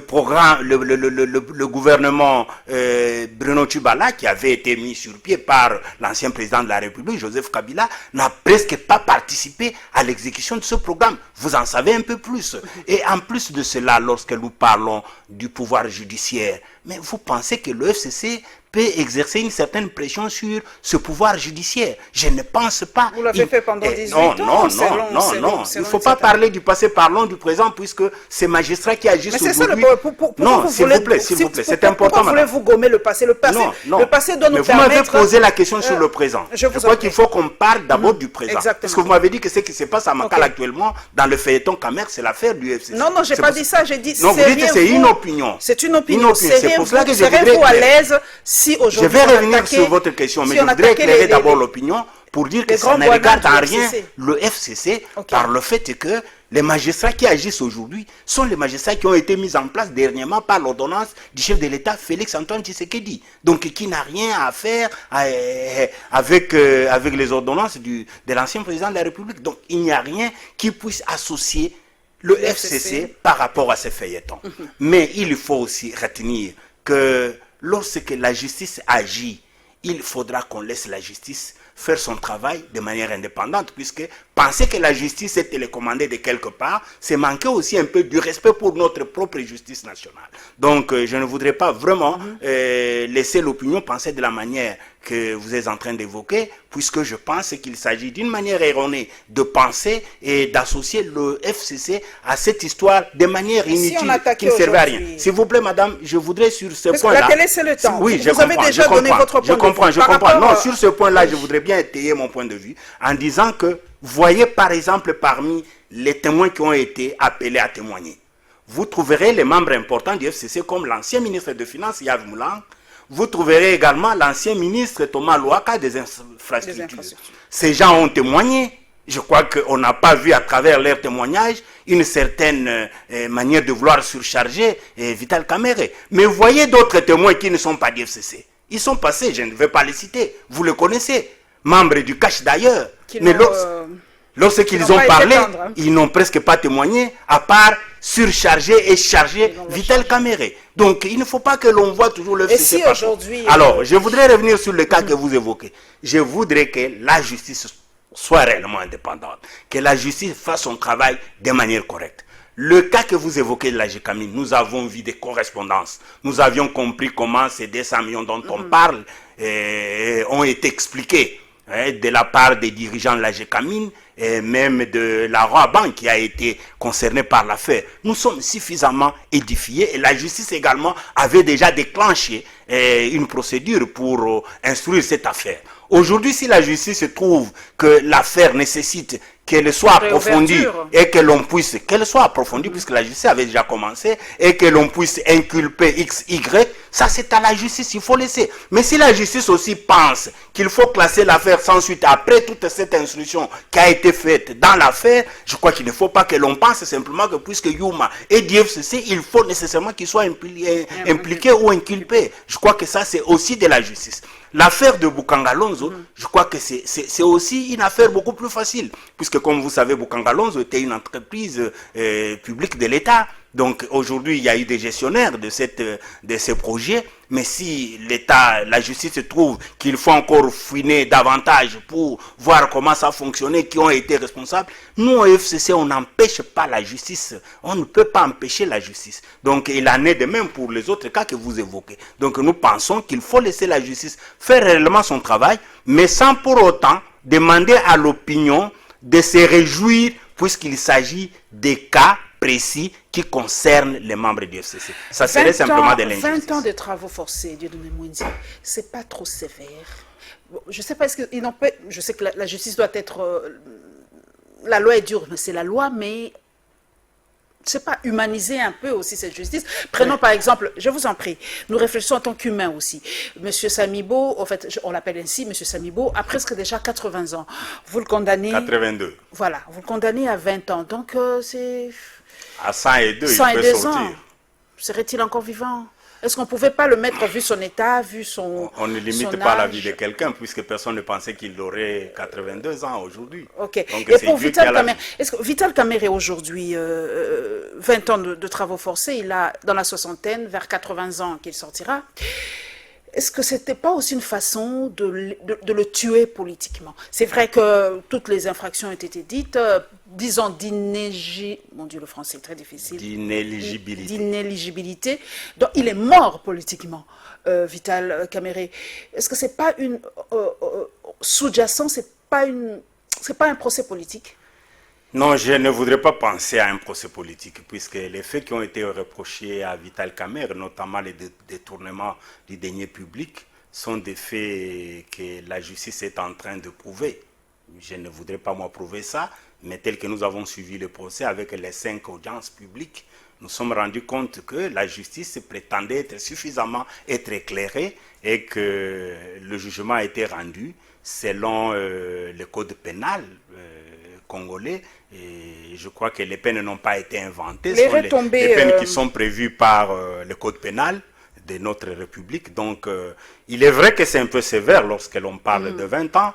gouvernement Bruno Tshibala, qui avait été mis sur pied par l'ancien président de la République, Joseph Kabila, n'a presque pas participé à l'exécution de ce programme. Vous en savez un peu plus. Et en plus de cela, lorsque nous parlons du pouvoir judiciaire, mais vous pensez que le FCC peut exercer une certaine pression sur ce pouvoir judiciaire? Je ne pense pas. Vous l'avez fait pendant 18 ans. Non. Il ne faut pas parler du passé, parlons du présent, puisque c'est magistrat qui agissent aujourd'hui. Non, s'il vous plaît, c'est important. Pourquoi voulez-vous gommer le passé? Le passé doit nous permettre... Mais vous m'avez posé la question sur le présent. Je crois qu'il faut qu'on parle d'abord du présent. Exactement. Parce que vous m'avez dit que ce qui se passe à Makala actuellement, dans le feuilleton Kamerhe, c'est l'affaire du FCC. Non, j'ai pas dit ça, j'ai dit... Non, vous dites que c'est une opinion. C'est une opinion. C'est pour cela que je voudrais... Serez-vous à l'aise si aujourd'hui... Je vais revenir sur votre question, mais je voudrais éclairer d'abord l'opinion pour dire que ça ne regarde en rien le FCC par le fait que Les magistrats qui agissent aujourd'hui sont les magistrats qui ont été mis en place dernièrement par l'ordonnance du chef de l'État, Félix Antoine Tshisekedi. Donc qui n'a rien à faire avec les ordonnances de l'ancien président de la République. Donc il n'y a rien qui puisse associer le FCC par rapport à ces feuilletons. Mais il faut aussi retenir que lorsque la justice agit, il faudra qu'on laisse la justice faire son travail de manière indépendante, puisque penser que la justice est télécommandée de quelque part, c'est manquer aussi un peu du respect pour notre propre justice nationale. Donc je ne voudrais pas vraiment laisser l'opinion penser de la manière que vous êtes en train d'évoquer, puisque je pense qu'il s'agit d'une manière erronée de penser et d'associer le FCC à cette histoire de manière inutile, qui ne servait à rien. S'il vous plaît, madame, je voudrais sur ce point-là... La télé, c'est le temps. Oui, vous avez déjà donné votre point de vue. Je comprends. Non, sur ce point-là, je voudrais bien étayer mon point de vue en disant que, voyez par exemple parmi les témoins qui ont été appelés à témoigner, vous trouverez les membres importants du FCC comme l'ancien ministre des Finances, Yves Moulang. Vous trouverez également l'ancien ministre Thomas Louaka des infrastructures. Ces gens ont témoigné. Je crois qu'on n'a pas vu à travers leurs témoignages une certaine manière de vouloir surcharger Vital Kamerhe. Mais voyez d'autres témoins qui ne sont pas du FCC. Ils sont passés, je ne vais pas les citer. Vous le connaissez. Membres du CACH d'ailleurs. Mais lorsqu'ils ont parlé, ils n'ont presque pas témoigné, à part surcharger et charger Vital Kamerhe. Donc il ne faut pas que l'on voit toujours le FCC partout. Alors, je voudrais revenir sur le cas que vous évoquez. Je voudrais que la justice soit réellement indépendante, que la justice fasse son travail de manière correcte. Le cas que vous évoquez de la GECAMIN, nous avons vu des correspondances. Nous avions compris comment ces 200 millions dont on parle ont été expliqués de la part des dirigeants de la GECAMIN et même de la Roi Banque qui a été concernée par l'affaire. Nous sommes suffisamment édifiés et la justice également avait déjà déclenché une procédure pour instruire cette affaire. Aujourd'hui, si la justice trouve que l'affaire nécessite qu'elle soit approfondie et que l'on puisse, qu'elle soit approfondie puisque la justice avait déjà commencé et que l'on puisse inculper X, Y, ça c'est à la justice, il faut laisser. Mais si la justice aussi pense qu'il faut classer l'affaire sans suite après toute cette instruction qui a été faite dans l'affaire, je crois qu'il ne faut pas que l'on pense simplement que puisque Yuma est du FCC, il faut nécessairement qu'il soit impliqué ou inculpé. Je crois que ça c'est aussi de la justice. L'affaire de Bukangalonzo, je crois que c'est aussi une affaire beaucoup plus facile, puisque comme vous savez, Bukangalonzo était une entreprise publique de l'État. Donc aujourd'hui, il y a eu des gestionnaires de ces projets, mais si l'État, la justice trouve qu'il faut encore fouiner davantage pour voir comment ça fonctionnait, qui ont été responsables, nous au FCC, on n'empêche pas la justice, on ne peut pas empêcher la justice. Donc il en est de même pour les autres cas que vous évoquez. Donc nous pensons qu'il faut laisser la justice faire réellement son travail, mais sans pour autant demander à l'opinion de se réjouir puisqu'il s'agit des cas précis qui concernent les membres du FCC. Ça serait simplement de l'injustice. 20 ans de travaux forcés, Dieudonné Mwenzi, c'est pas trop sévère. Bon, je sais pas, je sais que la justice doit être... la loi est dure, mais c'est la loi, mais... c'est pas humaniser un peu aussi cette justice. Prenons par exemple, je vous en prie, nous réfléchissons en tant qu'humains aussi. Monsieur Samibo, en fait, on l'appelle ainsi, Monsieur Samibo, a presque déjà 80 ans. Vous le condamnez... 82. Voilà, vous le condamnez à 20 ans. Donc c'est... À 102, il peut sortir. Serait-il encore vivant? Est-ce qu'on ne pouvait pas le mettre, vu son état, vu son On ne limite pas la vie de quelqu'un, puisque personne ne pensait qu'il aurait 82 ans aujourd'hui. Ok. Donc, et pour Vital Kamerhe, est-ce que Vital Kamerhe aujourd'hui, 20 ans de travaux forcés, il a dans la soixantaine, vers 80 ans qu'il sortira. Est-ce que ce n'était pas aussi une façon de le tuer politiquement? C'est vrai que toutes les infractions ont été dites, disons mon Dieu, le français est très difficile. D'inéligibilité. Donc il est mort politiquement, Vital Kamerhe. Est-ce que c'est pas une sous-jacent, c'est pas un procès politique? Non, je ne voudrais pas penser à un procès politique, puisque les faits qui ont été reprochés à Vital Kamerhe, notamment les détournements du denier public, sont des faits que la justice est en train de prouver. Je ne voudrais pas moi prouver ça, mais tel que nous avons suivi le procès avec les 5 audiences publiques, nous sommes rendus compte que la justice prétendait être suffisamment éclairée et que le jugement a été rendu selon le code pénal Congolais. Et je crois que les peines n'ont pas été inventées. Les Ce sont retombées, les peines qui sont prévues par le Code pénal de notre République. Donc, il est vrai que c'est un peu sévère lorsque l'on parle de 20 ans.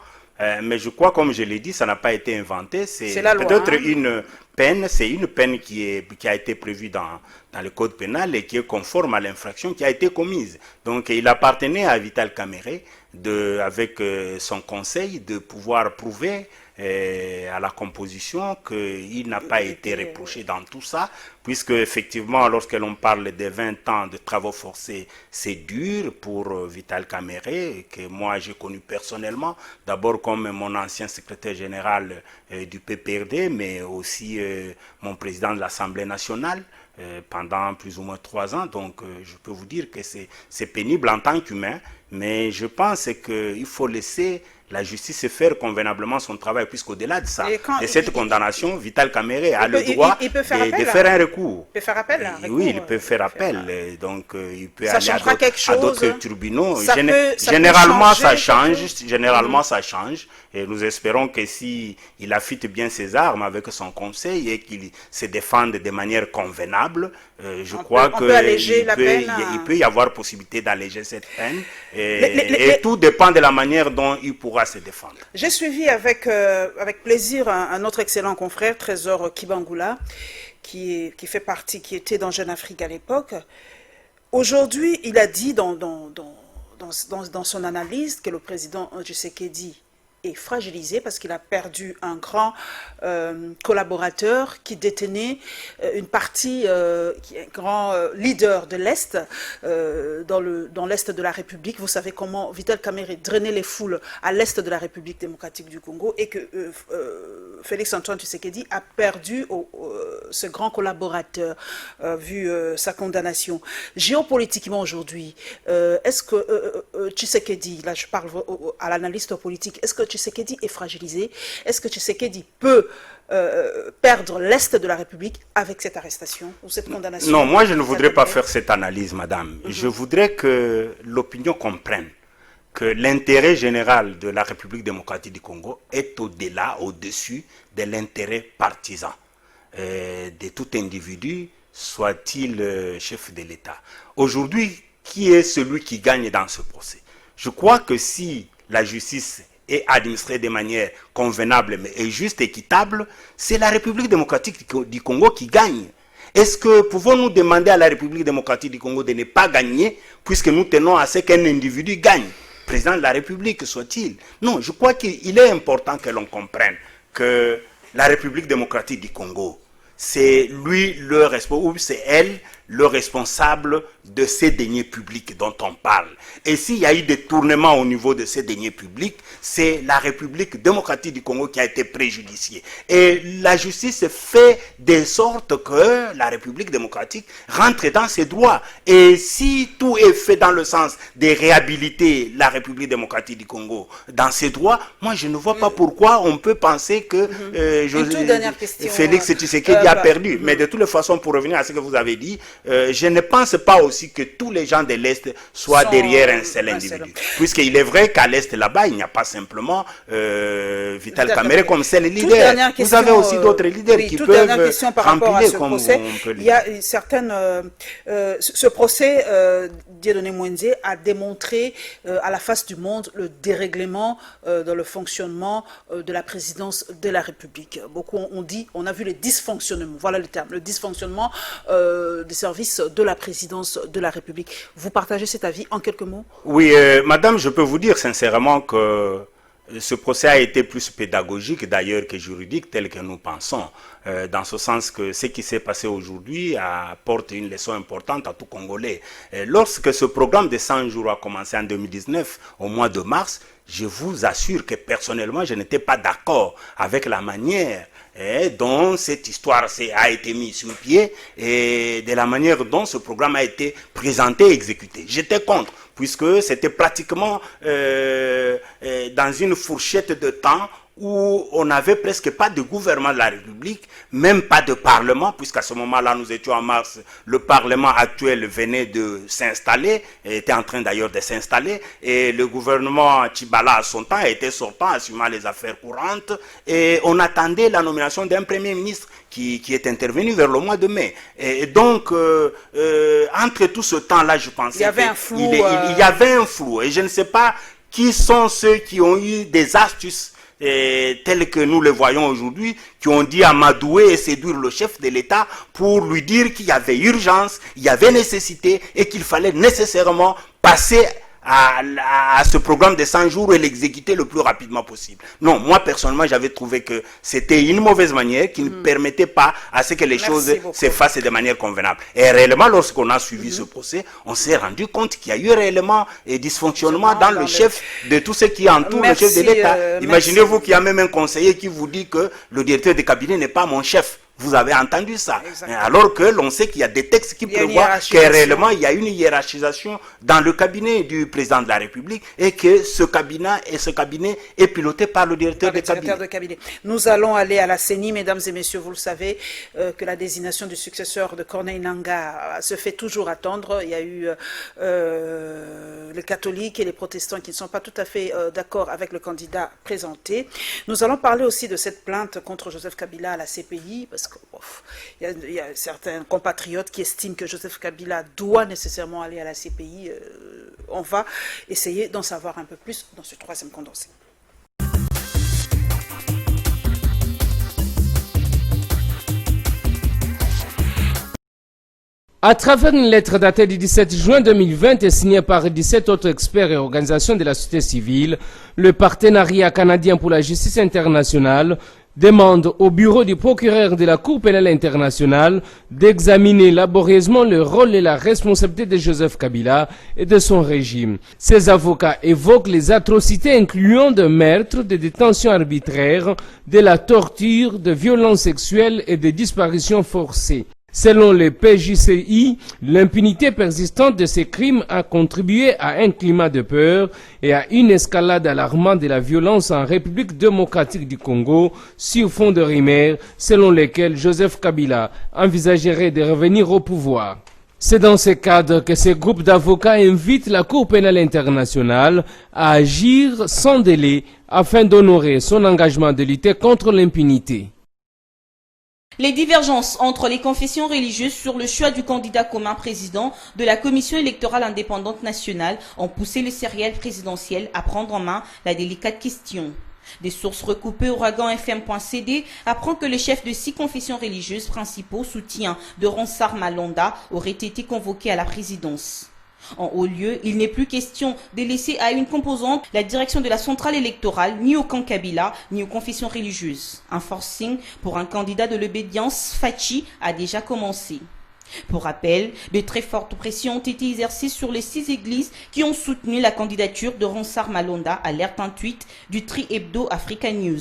Mais je crois, comme je l'ai dit, ça n'a pas été inventé. C'est peut-être une peine, c'est une peine qui a été prévue dans le Code pénal et qui est conforme à l'infraction qui a été commise. Donc, il appartenait à Vital Kamerhe, avec son conseil, de pouvoir prouver à la composition qu'il n'a pas été reproché dans tout ça, puisque effectivement, lorsque l'on parle de 20 ans de travaux forcés, c'est dur pour Vital Kamerhe, que moi j'ai connu personnellement, d'abord comme mon ancien secrétaire général du PPRD, mais aussi mon président de l'Assemblée nationale pendant plus ou moins 3 ans. Donc je peux vous dire que c'est pénible en tant qu'humain, mais je pense qu'il faut laisser la justice faire convenablement son travail, puisqu'au-delà de ça, de cette condamnation, Vital Kamerhe a le droit de faire un recours. Il peut faire appel. Oui, il peut faire appel. Donc, il peut ça aller à d'autres tribunaux. Généralement, ça change. Généralement, ça change. Et nous espérons que si il affûte bien ses armes avec son conseil et qu'il se défende de manière convenable, je crois qu'il peut y avoir possibilité d'alléger cette peine. Et tout dépend de la manière dont il pourra se défendre. J'ai suivi avec plaisir un autre excellent confrère, Trésor Kibangula, qui était dans Jeune Afrique à l'époque. Aujourd'hui, il a dit dans son analyse que le président Tshisekedi est fragilisé parce qu'il a perdu un grand collaborateur qui détenait une partie, qui est un grand leader de l'Est, dans l'Est de la République. Vous savez comment Vital Kamerhe drainait les foules à l'Est de la République démocratique du Congo et que Félix-Antoine Tshisekedi a perdu ce grand collaborateur vu sa condamnation. Géopolitiquement aujourd'hui, est-ce que Tshisekedi, là je parle à l'analyste politique, est-ce que Tshisekedi est fragilisé? Est-ce que Tshisekedi peut perdre l'Est de la République avec cette arrestation ou cette condamnation? Non, moi je ne voudrais pas faire cette analyse, madame. Je voudrais que l'opinion comprenne que l'intérêt général de la République démocratique du Congo est au-delà, au-dessus de l'intérêt partisan de tout individu, soit-il chef de l'État. Aujourd'hui, qui est celui qui gagne dans ce procès? Je crois que si la justice est administrée de manière convenable, mais juste, équitable, c'est la République démocratique du Congo qui gagne. Est-ce que pouvons-nous demander à la République démocratique du Congo de ne pas gagner, puisque nous tenons à ce qu'un individu gagne, président de la République soit-il? Non, je crois qu'il est important que l'on comprenne que la République démocratique du Congo, c'est lui le responsable, ou c'est elle le responsable de ces deniers publics dont on parle. Et s'il y a eu des tournements au niveau de ces deniers publics, c'est la République démocratique du Congo qui a été préjudiciée. Et la justice fait de sorte que la République démocratique rentre dans ses droits. Et si tout est fait dans le sens de réhabiliter la République démocratique du Congo dans ses droits, moi je ne vois pas pourquoi on peut penser que Félix Tshisekedi a perdu. Mais de toutes les façons, pour revenir à ce que vous avez dit, je ne pense pas aussi que tous les gens de l'Est soient derrière un seul individu. Puisqu'il est vrai qu'à l'Est, là-bas, il n'y a pas simplement Vital Kamerhe comme seul leader. Vous avez aussi d'autres leaders qui peuvent remplir comme on peut le dire. Il y a certaines... ce procès, Dieudonné Muenze a démontré à la face du monde le dérèglement dans le fonctionnement de la présidence de la République. Beaucoup ont dit, on a vu les dysfonctionnements, voilà le terme, le dysfonctionnement des services de la présidence de la République. Vous partagez cet avis en quelques mots? Oui, madame, je peux vous dire sincèrement que ce procès a été plus pédagogique d'ailleurs que juridique tel que nous pensons, dans ce sens que ce qui s'est passé aujourd'hui apporte une leçon importante à tout Congolais. Lorsque ce programme de 100 jours a commencé en 2019, au mois de mars, je vous assure que personnellement, je n'étais pas d'accord avec la manière dont cette histoire a été mise sur pied et de la manière dont ce programme a été présenté et exécuté. J'étais contre, puisque c'était pratiquement dans une fourchette de temps où on n'avait presque pas de gouvernement de la République, même pas de parlement, puisqu'à ce moment-là, nous étions en mars, le parlement actuel venait de s'installer, était en train d'ailleurs de s'installer, et le gouvernement Tchibala à son temps était sortant, assumant les affaires courantes, et on attendait la nomination d'un premier ministre qui est intervenu vers le mois de mai. Et donc, entre tout ce temps-là, je pensais il y avait un flou. Il y avait un flou, et je ne sais pas qui sont ceux qui ont eu des astuces tels que nous le voyons aujourd'hui, qui ont dit amadouer et séduire le chef de l'État pour lui dire qu'il y avait urgence, il y avait nécessité et qu'il fallait nécessairement passer à ce programme de 100 jours et l'exécuter le plus rapidement possible. Non, moi personnellement, j'avais trouvé que c'était une mauvaise manière qui ne permettait pas à ce que les choses se fassent de manière convenable. Et réellement, lorsqu'on a suivi ce procès, on s'est rendu compte qu'il y a eu réellement des dysfonctionnements dans le chef de tout ce qui entoure le chef de l'État. Imaginez-vous qu'il y a même un conseiller qui vous dit que le directeur de cabinet n'est pas mon chef. Vous avez entendu ça. Exactement. Alors que l'on sait qu'il y a des textes qui prévoient que réellement il y a une hiérarchisation dans le cabinet du président de la République et que ce cabinet est piloté par le directeur de cabinet. Nous allons aller à la CENI, mesdames et messieurs. Vous le savez que la désignation du successeur de Corneille Nangaa se fait toujours attendre. Il y a eu les catholiques et les protestants qui ne sont pas tout à fait d'accord avec le candidat présenté. Nous allons parler aussi de cette plainte contre Joseph Kabila à la CPI, parce qu'il y a certains compatriotes qui estiment que Joseph Kabila doit nécessairement aller à la CPI. On va essayer d'en savoir un peu plus dans ce troisième condensé. À travers une lettre datée du 17 juin 2020 et signée par 17 autres experts et organisations de la société civile, le partenariat canadien pour la justice internationale demande au bureau du procureur de la Cour pénale internationale d'examiner laborieusement le rôle et la responsabilité de Joseph Kabila et de son régime. Ces avocats évoquent les atrocités incluant de meurtres, de détentions arbitraires, de la torture, de violences sexuelles et de disparitions forcées. Selon le PJCI, l'impunité persistante de ces crimes a contribué à un climat de peur et à une escalade alarmante de la violence en République démocratique du Congo sur fond de rumeurs selon lesquelles Joseph Kabila envisagerait de revenir au pouvoir. C'est dans ce cadre que ce groupe d'avocats invite la Cour pénale internationale à agir sans délai afin d'honorer son engagement de lutter contre l'impunité. Les divergences entre les confessions religieuses sur le choix du candidat commun président de la Commission électorale indépendante nationale ont poussé le serial présidentiel à prendre en main la délicate question. Des sources recoupées Ouragan-FM.cd apprend que le chef de 6 confessions religieuses principaux soutien de Ronsard Malonda aurait été convoqué à la présidence. En haut lieu, il n'est plus question de laisser à une composante la direction de la centrale électorale, ni au camp Kabila, ni aux confessions religieuses. Un forcing pour un candidat de l'obédience, Fachi, a déjà commencé. Pour rappel, de très fortes pressions ont été exercées sur les 6 églises qui ont soutenu la candidature de Ronsard Malonda, alerte un tweet du Tri Hebdo Africa News.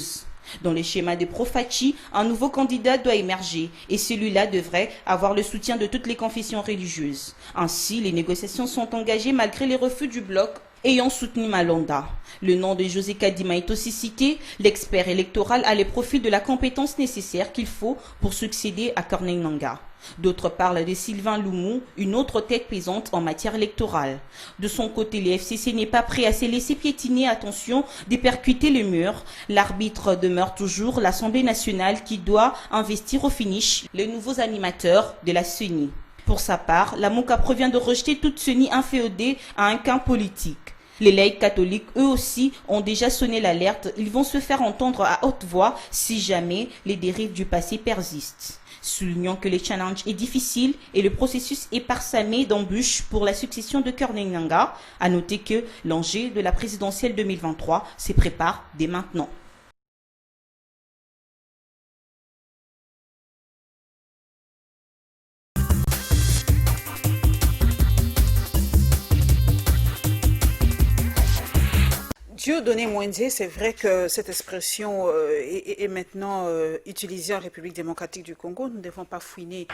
Dans le schéma de Profachi, un nouveau candidat doit émerger et celui-là devrait avoir le soutien de toutes les confessions religieuses. Ainsi, les négociations sont engagées malgré les refus du bloc ayant soutenu Malonda. Le nom de José Kadima est aussi cité. L'expert électoral a le profil de la compétence nécessaire qu'il faut pour succéder à Corneille Nangaa. D'autres parlent de Sylvain Loumou, une autre tête pesante en matière électorale. De son côté, le FCC n'est pas prêt à se laisser piétiner, attention, de percuter le mur. L'arbitre demeure toujours l'Assemblée nationale qui doit investir au finish les nouveaux animateurs de la CENI. Pour sa part, la MOCA provient de rejeter toute CENI inféodée à un camp politique. Les laïcs catholiques, eux aussi, ont déjà sonné l'alerte. Ils vont se faire entendre à haute voix si jamais les dérives du passé persistent. Soulignons que le challenge est difficile et le processus est parsemé d'embûches pour la succession de Corneille Nangaa. À noter que l'enjeu de la présidentielle 2023 se prépare dès maintenant. Dieudonné Mwenze, c'est vrai que cette expression est maintenant utilisée en République démocratique du Congo. Nous ne devons pas fouiner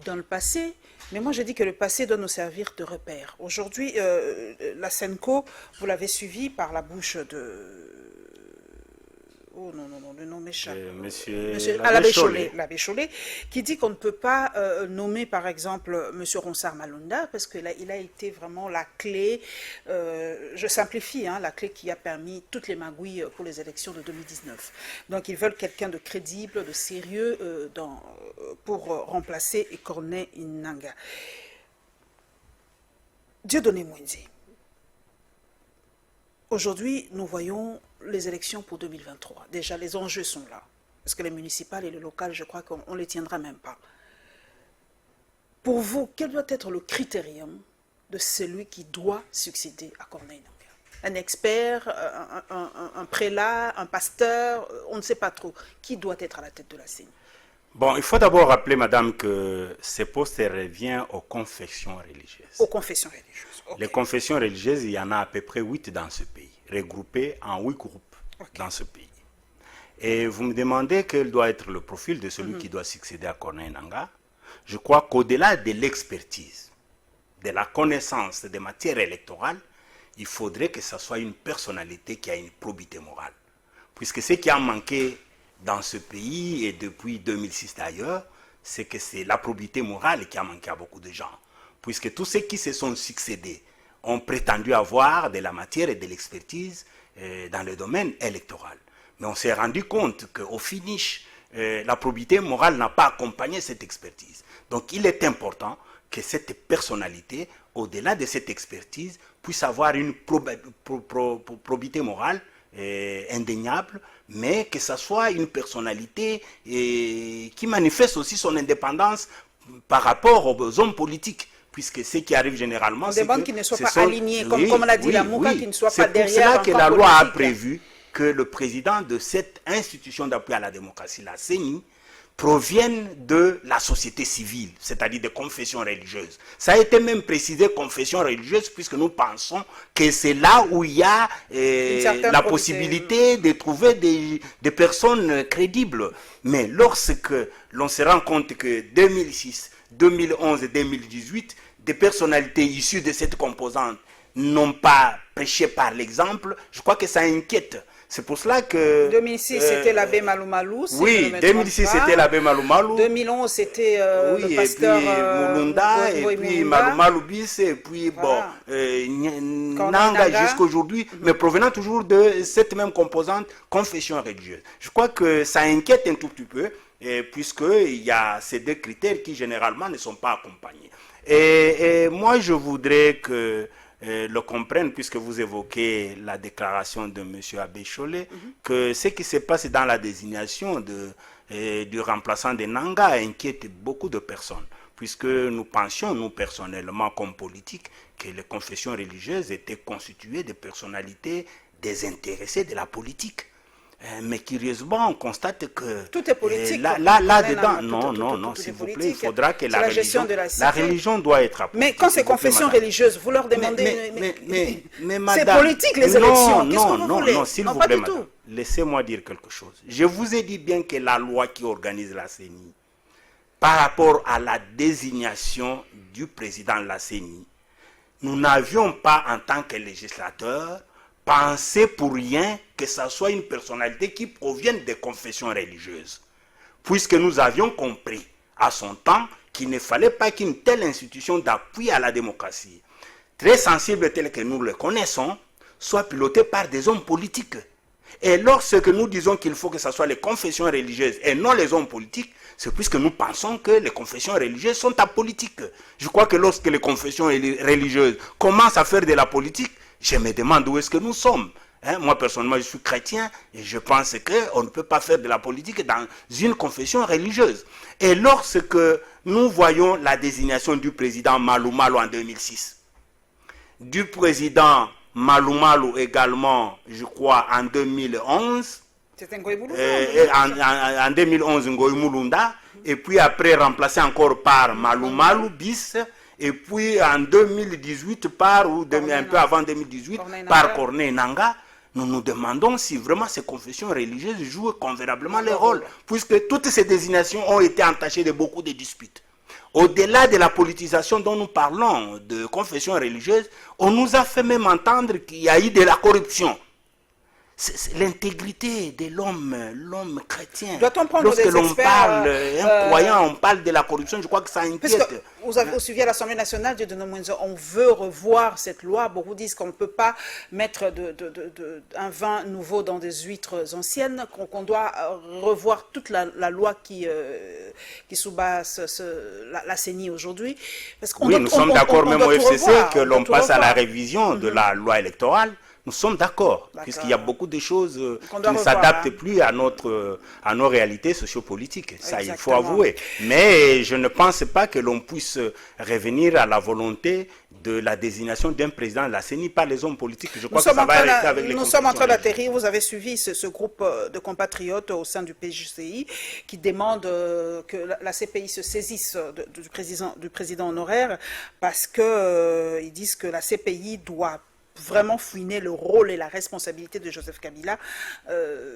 dans le passé, mais moi je dis que le passé doit nous servir de repère. Aujourd'hui, la SENCO, vous l'avez suivi par la bouche de Oh non, non, non, le nom m'échappe. Monsieur l'abbé Cholet, qui dit qu'on ne peut pas nommer par exemple Monsieur Ronsard Malunda parce qu'il a été vraiment la clé, je simplifie, hein, la clé qui a permis toutes les magouilles pour les élections de 2019. Donc ils veulent quelqu'un de crédible, de sérieux pour remplacer Corneille Nangaa. Dieudonné Mwenze. Aujourd'hui, nous voyons les élections pour 2023. Déjà, les enjeux sont là. Parce que les municipales et les locales, je crois qu'on ne les tiendra même pas. Pour vous, quel doit être le critérium de celui qui doit succéder à Corneille Nangaa? Un expert, un prélat, un pasteur, on ne sait pas trop. Qui doit être à la tête de la CENI? Bon, il faut d'abord rappeler, madame, que ce poste revient aux confessions religieuses. Aux confessions religieuses. Okay. Les confessions religieuses, il y en a à peu près 8 dans ce pays, regroupées en 8 groupes dans ce pays. Et vous me demandez quel doit être le profil de celui qui doit succéder à Corneille Nangaa. Je crois qu'au-delà de l'expertise, de la connaissance des matières électorales, il faudrait que ce soit une personnalité qui a une probité morale. Puisque ce qui a manqué dans ce pays et depuis 2006 d'ailleurs, c'est que c'est la probité morale qui a manqué à beaucoup de gens. Puisque tous ceux qui se sont succédés ont prétendu avoir de la matière et de l'expertise dans le domaine électoral. Mais on s'est rendu compte qu'au finish, la probité morale n'a pas accompagné cette expertise. Donc il est important que cette personnalité, au-delà de cette expertise, puisse avoir une probité morale indéniable, mais que ce soit une personnalité qui manifeste aussi son indépendance par rapport aux hommes politiques. Puisque ce qui arrive généralement, c'est qu'ils ne soient pas alignés, comme l'a dit la Mouka, qu'ils ne soient pas derrière. C'est pour cela que la loi a prévu que le président de cette institution d'appui à la démocratie, la CENI, provienne de la société civile, c'est-à-dire des confessions religieuses. Ça a été même précisé confession religieuse, puisque nous pensons que c'est là où il y a la possibilité de trouver des personnes crédibles. Mais lorsque l'on se rend compte que 2006, 2011 et 2018, des personnalités issues de cette composante n'ont pas prêché par l'exemple, je crois que ça inquiète. C'est pour cela que... 2006, c'était l'abbé Malou Malou. Oui, 2006, c'était l'abbé Malou Malou. 2011, c'était le pasteur... Moulunda, et puis Malou Malou Bis, et puis Nangaa jusqu'aujourd'hui, mais provenant toujours de cette même composante confession religieuse. Je crois que ça inquiète un tout petit peu, puisqu'il y a ces deux critères qui généralement ne sont pas accompagnés. Et moi, je voudrais que le comprennent, puisque vous évoquez la déclaration de M. Abbé Cholet, que ce qui se passe dans la désignation du remplaçant de Nangaa inquiète beaucoup de personnes, puisque nous pensions, nous personnellement comme politiques, que les confessions religieuses étaient constituées de personnalités désintéressées de la politique. Mais curieusement, on constate que... Tout est politique. Là-dedans, non, s'il vous plaît, il faudra que la religion doit être approuvée. Mais quand c'est confession religieuse, vous leur demandez... Mais c'est politique, les élections. Non, s'il vous plaît, madame, laissez-moi dire quelque chose. Je vous ai dit bien que la loi qui organise la CENI, par rapport à la désignation du président de la CENI, nous n'avions pas, en tant que législateurs, pensé pour rien que ça soit une personnalité qui provienne des confessions religieuses. Puisque nous avions compris à son temps qu'il ne fallait pas qu'une telle institution d'appui à la démocratie, très sensible telle que nous le connaissons, soit pilotée par des hommes politiques. Et lorsque nous disons qu'il faut que ce soit les confessions religieuses et non les hommes politiques, c'est puisque nous pensons que les confessions religieuses sont apolitiques. Je crois que lorsque les confessions religieuses commencent à faire de la politique, je me demande où est-ce que nous sommes. Moi, personnellement, je suis chrétien et je pense qu'on ne peut pas faire de la politique dans une confession religieuse. Et lorsque nous voyons la désignation du président Malou Malou en 2006, du président Malou Malou également, je crois, en 2011, en 2011, Ngoï Moulunda, et puis après remplacé encore par Malou Malou Bis, et puis en 2018, un peu avant 2018, par Corneille Nangaa, nous nous demandons si vraiment ces confessions religieuses jouent convenablement leur rôle, puisque toutes ces désignations ont été entachées de beaucoup de disputes. Au-delà de la politisation dont nous parlons, de confessions religieuses, on nous a fait même entendre qu'il y a eu de la corruption. l'intégrité de l'homme chrétien. Doit-on prendre Lorsque des l'on experts, parle, un croyant, on parle de la corruption, je crois que ça inquiète. Vous avez suivi à l'Assemblée nationale, on veut revoir cette loi. Beaucoup disent qu'on ne peut pas mettre un vin nouveau dans des huîtres anciennes, qu'on doit revoir toute la loi qui sous-basse la CENI aujourd'hui. Oui, nous sommes d'accord même au FCC que l'on passe à la révision de la loi électorale. Nous sommes d'accord, puisqu'il y a beaucoup de choses qui ne s'adaptent plus à nos réalités sociopolitiques. Ça, il faut avouer. Mais je ne pense pas que l'on puisse revenir à la volonté de la désignation d'un président de la CENI par les hommes politiques. Je crois que ça va arrêter avec les Nous sommes en train d'atterrir. Vous avez suivi ce groupe de compatriotes au sein du PJCI qui demande que la CPI se saisisse du président honoraire parce qu'ils disent que la CPI doit vraiment fouiner le rôle et la responsabilité de Joseph Kabila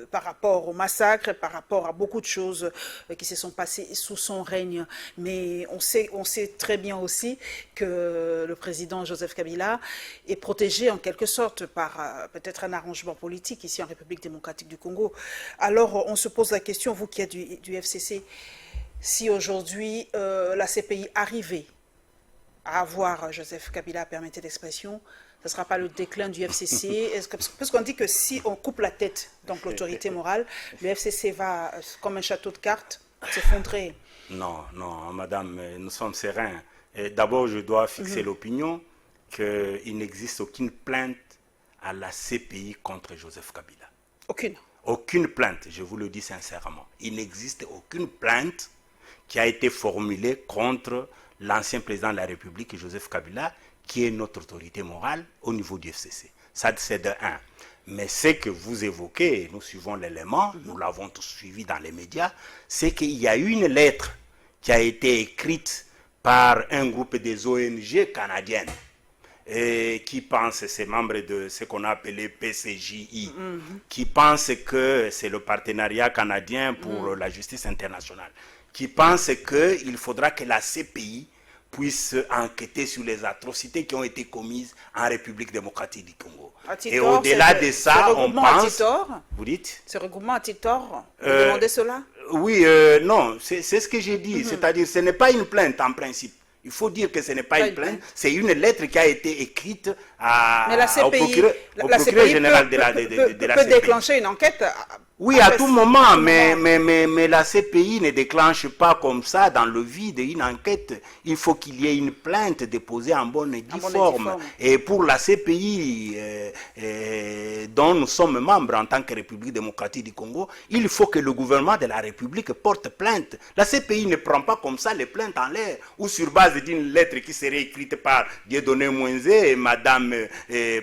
par rapport au massacre, par rapport à beaucoup de choses qui se sont passées sous son règne. Mais on sait très bien aussi que le président Joseph Kabila est protégé en quelque sorte par peut-être un arrangement politique ici en République démocratique du Congo. Alors on se pose la question, vous qui êtes du FCC, si aujourd'hui la CPI arrivait à avoir Joseph Kabila, permettez l'expression, ce ne sera pas le déclin du FCC. Parce qu'on dit que si on coupe la tête, donc l'autorité morale, le FCC va, comme un château de cartes, s'effondrer. Non, madame, nous sommes sereins. D'abord, je dois fixer l'opinion qu'il n'existe aucune plainte à la CPI contre Joseph Kabila. Aucune? Aucune plainte, je vous le dis sincèrement. Il n'existe aucune plainte qui a été formulée contre l'ancien président de la République, Joseph Kabila, qui est notre autorité morale au niveau du FCC. Ça, c'est de un. Mais ce que vous évoquez, nous suivons l'élément, nous l'avons tous suivi dans les médias, c'est qu'il y a eu une lettre qui a été écrite par un groupe des ONG canadiennes qui pensent, c'est membres de ce qu'on a appelé PCJI, qui pensent que c'est le partenariat canadien pour la justice internationale, qui pensent qu'il faudra que la CPI puisse enquêter sur les atrocités qui ont été commises en République démocratique du Congo. Et au-delà de ça, on pense... Vous dites? Ce regroupement a-t-il tort de demander cela? Oui, non, c'est ce que j'ai dit. C'est-à-dire, ce n'est pas une plainte en principe. Il faut dire que ce n'est pas une plainte, c'est une lettre qui a été écrite au procureur général de la CPI. Peut déclencher une enquête. Oui, à tout moment, mais la CPI ne déclenche pas comme ça dans le vide une enquête. Il faut qu'il y ait une plainte déposée en bonne et due forme. Et pour la CPI dont nous sommes membres en tant que République démocratique du Congo, il faut que le gouvernement de la République porte plainte. La CPI ne prend pas comme ça les plaintes en l'air ou sur base d'une lettre qui serait écrite par Dieudonné Mouenzé et Madame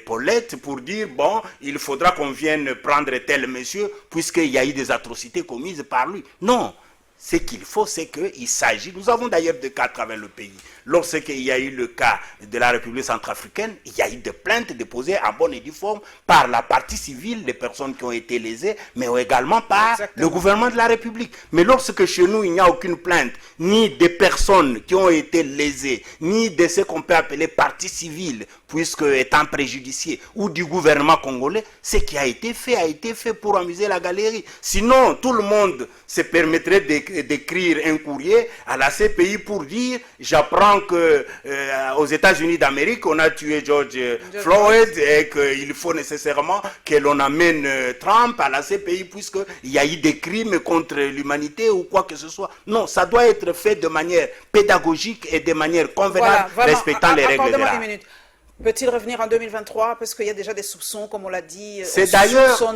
Paulette pour dire, bon, il faudra qu'on vienne prendre tel monsieur puisqu'il y a eu des atrocités commises par lui. Non, ce qu'il faut, c'est qu'il s'agit, nous avons d'ailleurs des cas à travers le pays. Lorsqu'il y a eu le cas de la République centrafricaine, il y a eu des plaintes déposées en bonne et due forme par la partie civile, les personnes qui ont été lésées, mais également par le gouvernement de la République. Mais lorsque chez nous, il n'y a aucune plainte, ni des personnes qui ont été lésées, ni de ce qu'on peut appeler partie civile, puisque étant préjudicié, ou du gouvernement congolais, ce qui a été fait pour amuser la galerie. Sinon, tout le monde se permettrait d'écrire un courrier à la CPI pour dire, j'apprends qu'aux États-Unis d'Amérique, on a tué George Floyd et qu'il faut nécessairement que l'on amène Trump à la CPI puisqu'il y a eu des crimes contre l'humanité ou quoi que ce soit. Non, ça doit être fait de manière pédagogique et de manière convenable, respectant les règles de l'art. Peut-il revenir en 2023 parce qu'il y a déjà des soupçons, comme on l'a dit. C'est d'ailleurs ça,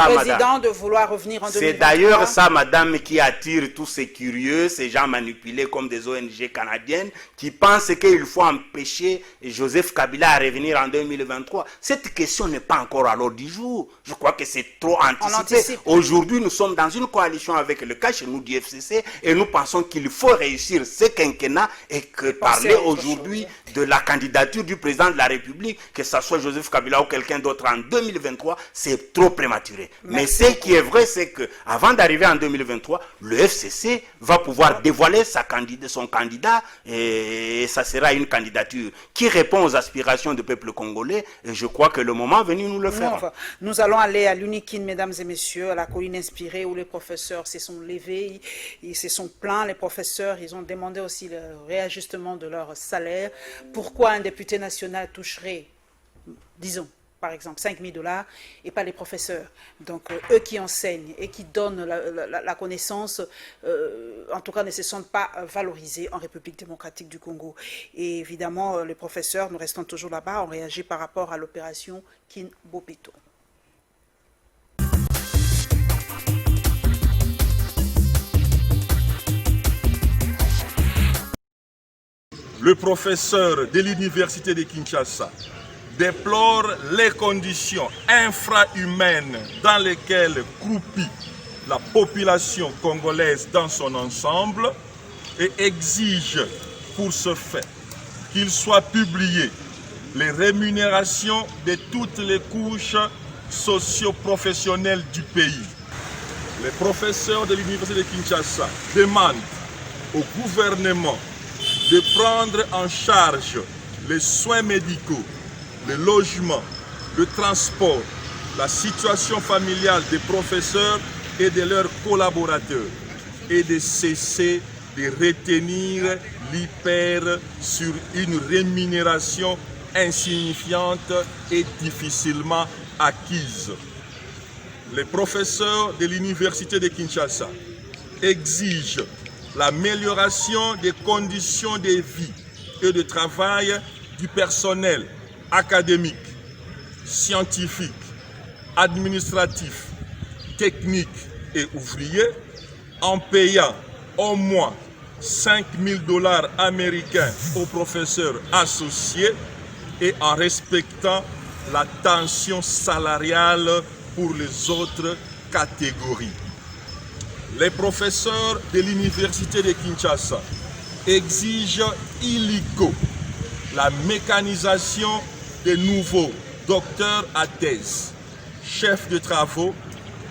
le président madame. De vouloir revenir en 2023. C'est d'ailleurs ça, madame, qui attire tous ces curieux, ces gens manipulés comme des ONG canadiennes, qui pensent qu'il faut empêcher Joseph Kabila à revenir en 2023. Cette question n'est pas encore à l'ordre du jour. Je crois que c'est trop anticipé. Aujourd'hui, nous sommes dans une coalition avec le cas chez nous du FCC et nous pensons qu'il faut réussir ce quinquennat et que parler aujourd'hui de la candidature du président de la République, que ce soit Joseph Kabila ou quelqu'un d'autre en 2023, c'est trop prématuré. Mais ce qui est vrai, c'est qu'avant d'arriver en 2023, le FCC va pouvoir dévoiler son candidat et ça sera une candidature qui répond aux aspirations du peuple congolais et je crois que le moment venu, nous le ferons. Nous allons aller à l'Unikin, mesdames et messieurs, à la colline inspirée où les professeurs se sont levés, ils se sont plaints, les professeurs, ils ont demandé aussi le réajustement de leur salaire. Pourquoi un député national toucherait, disons, par exemple, 5 000 $ et pas les professeurs. Donc, eux qui enseignent et qui donnent la connaissance, en tout cas, ne se sentent pas valorisés en République démocratique du Congo. Et évidemment, les professeurs, nous restons toujours là-bas, ont réagi par rapport à l'opération Kin Bopeto. Le professeur de l'université de Kinshasa déplore les conditions infrahumaines dans lesquelles croupit la population congolaise dans son ensemble et exige pour ce fait qu'il soit publié les rémunérations de toutes les couches socio-professionnelles du pays. Les professeurs de l'université de Kinshasa demandent au gouvernement de prendre en charge les soins médicaux, le logement, le transport, la situation familiale des professeurs et de leurs collaborateurs et de cesser de retenir l'hyper sur une rémunération insignifiante et difficilement acquise. Les professeurs de l'université de Kinshasa exigent l'amélioration des conditions de vie et de travail du personnel académique, scientifique, administratif, technique et ouvrier en payant au moins 5 000 $ américains aux professeurs associés et en respectant la tension salariale pour les autres catégories. Les professeurs de l'université de Kinshasa exigent illico la mécanisation des nouveaux docteurs à thèse, chefs de travaux,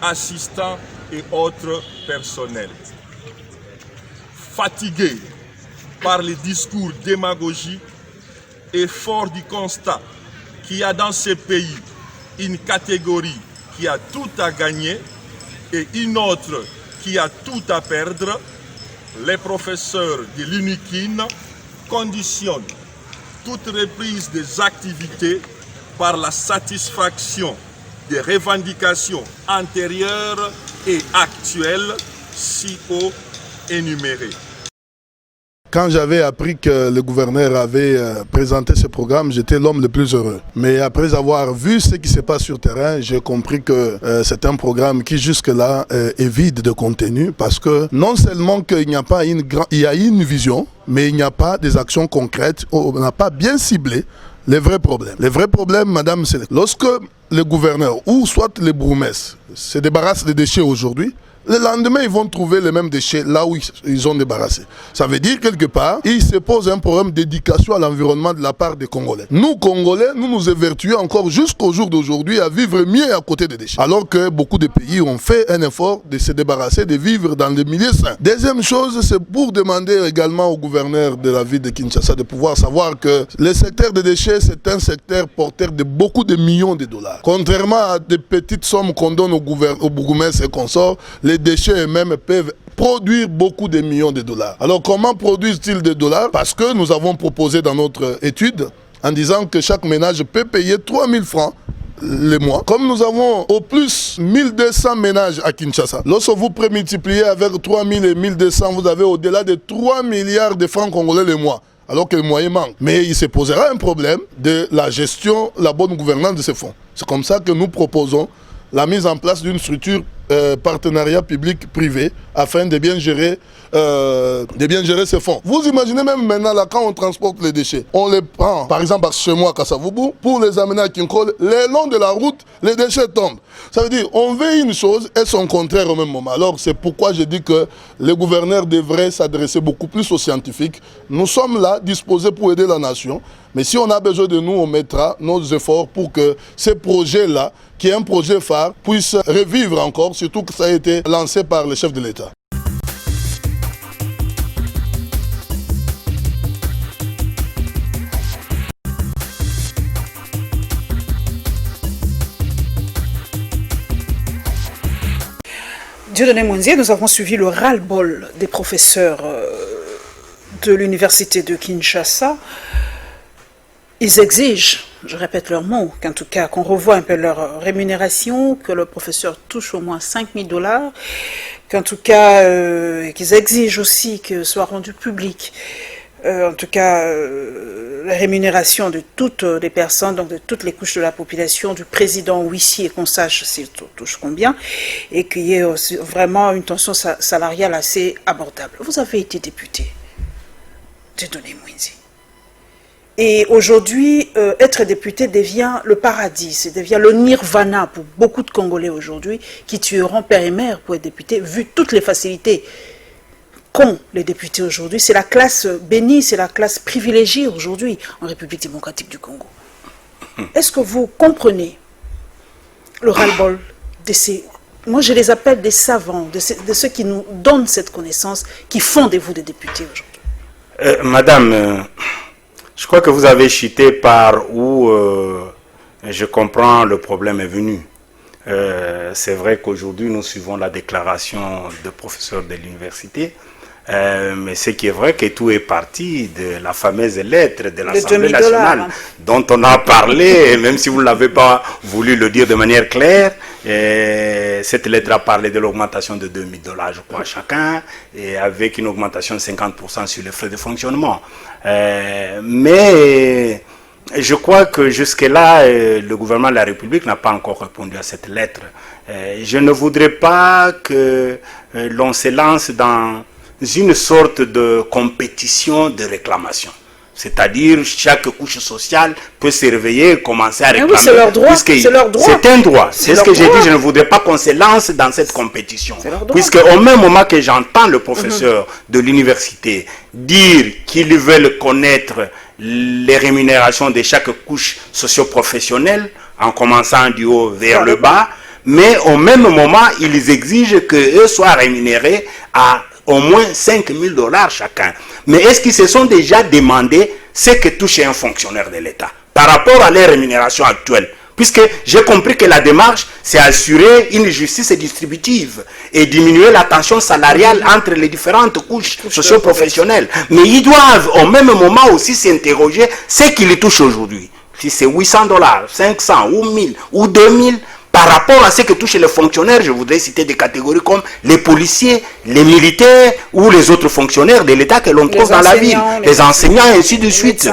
assistants et autres personnels. Fatigués par les discours démagogiques et fort du constat qu'il y a dans ces pays une catégorie qui a tout à gagner et une autre qui a tout à perdre, les professeurs de l'UNIKIN conditionnent toute reprise des activités par la satisfaction des revendications antérieures et actuelles si haut énumérées. Quand j'avais appris que le gouverneur avait présenté ce programme, j'étais l'homme le plus heureux. Mais après avoir vu ce qui se passe sur le terrain, j'ai compris que c'est un programme qui jusque-là est vide de contenu parce que non seulement qu'il n'y a pas il y a une vision, mais il n'y a pas des actions concrètes, on n'a pas bien ciblé les vrais problèmes. Les vrais problèmes, madame, c'est lorsque le gouverneur ou soit les bourgmestres se débarrassent des déchets aujourd'hui, le lendemain, ils vont trouver les mêmes déchets là où ils ont débarrassé. Ça veut dire quelque part, il se pose un problème d'éducation à l'environnement de la part des Congolais. Nous, Congolais, nous nous évertuons encore jusqu'au jour d'aujourd'hui à vivre mieux à côté des déchets. Alors que beaucoup de pays ont fait un effort de se débarrasser, de vivre dans des milieux sains. Deuxième chose, c'est pour demander également au gouverneur de la ville de Kinshasa de pouvoir savoir que le secteur des déchets, c'est un secteur porteur de beaucoup de millions de dollars. Contrairement à des petites sommes qu'on donne au bourgmestre et consorts, les déchets eux-mêmes peuvent produire beaucoup de millions de dollars. Alors comment produisent-ils des dollars? Parce que nous avons proposé dans notre étude en disant que chaque ménage peut payer 3 000 francs le mois. Comme nous avons au plus 1200 ménages à Kinshasa, lorsque vous prémultipliez avec 3 000 et 1200, vous avez au-delà de 3 milliards de francs congolais le mois. Alors que le moyen manque. Mais il se posera un problème de la gestion, la bonne gouvernance de ces fonds. C'est comme ça que nous proposons la mise en place d'une structure partenariat public-privé afin de bien gérer ces fonds. Vous imaginez même maintenant, là, quand on transporte les déchets, on les prend, par exemple, chez moi à Kassavoubou, pour les amener à Kinkole, le long de la route, les déchets tombent. Ça veut dire, on veut une chose et son contraire au même moment. Alors, c'est pourquoi je dis que les gouverneurs devraient s'adresser beaucoup plus aux scientifiques. Nous sommes là, disposés pour aider la nation. Mais si on a besoin de nous, on mettra nos efforts pour que ces projets-là, qui est un projet phare, puissent revivre encore, surtout que ça a été lancé par le chef de l'État. Dieudonné Mwenze, nous avons suivi le ras-le-bol des professeurs de l'université de Kinshasa. Ils exigent, je répète leurs mots, qu'en tout cas, qu'on revoie un peu leur rémunération, que le professeur touche au moins 5 000 $, qu'en tout cas, qu'ils exigent aussi que soit rendu public, en tout cas, la rémunération de toutes les personnes, donc de toutes les couches de la population, du président, huissier, qu'on sache s'il touche combien, et qu'il y ait aussi vraiment une tension salariale assez abordable. Vous avez été député, Dieudonné Mwenze. Et aujourd'hui, être député devient le paradis, ça devient le nirvana pour beaucoup de Congolais aujourd'hui qui tueront père et mère pour être député, vu toutes les facilités qu'ont les députés aujourd'hui. C'est la classe bénie, c'est la classe privilégiée aujourd'hui en République démocratique du Congo. Est-ce que vous comprenez le ras-le-bol de ces... Moi, je les appelle des savants, de ceux qui nous donnent cette connaissance, qui font de vous des députés aujourd'hui. Madame... je crois que vous avez chuté par où je comprends le problème est venu. C'est vrai qu'aujourd'hui nous suivons la déclaration de professeurs de l'université, mais ce qui est vrai que tout est parti de la fameuse lettre de l'Assemblée nationale dont on a parlé, même si vous ne l'avez pas voulu le dire de manière claire. Cette lettre a parlé de l'augmentation de 2 000 $, je crois, chacun, et avec une augmentation de 50% sur les frais de fonctionnement. Mais je crois que jusque-là, le gouvernement de la République n'a pas encore répondu à cette lettre. Je ne voudrais pas que l'on se lance dans une sorte de compétition de réclamation. C'est-à-dire, chaque couche sociale peut se réveiller et commencer à réclamer. Oui, c'est leur droit. C'est leur droit. C'est un droit. C'est ce que j'ai dit. Je ne voudrais pas qu'on se lance dans cette compétition. Puisque au même moment que j'entends le professeur de l'université dire qu'ils veulent connaître les rémunérations de chaque couche socio-professionnelle, en commençant du haut vers le bas, mais au même moment, ils exigent qu'eux soient rémunérés à au moins 5 000 $ chacun. Mais est-ce qu'ils se sont déjà demandé ce que touche un fonctionnaire de l'État par rapport à leur rémunération actuelle? Puisque j'ai compris que la démarche, c'est assurer une justice distributive et diminuer la tension salariale entre les différentes couches socio-professionnelles. Mais ils doivent au même moment aussi s'interroger ce qu'ils touchent aujourd'hui. Si c'est 800 $, 500 ou 1000 ou 2000, par rapport à ce que touchent les fonctionnaires, je voudrais citer des catégories comme les policiers, les militaires ou les autres fonctionnaires de l'État que l'on trouve dans la ville, les enseignants et ainsi de suite,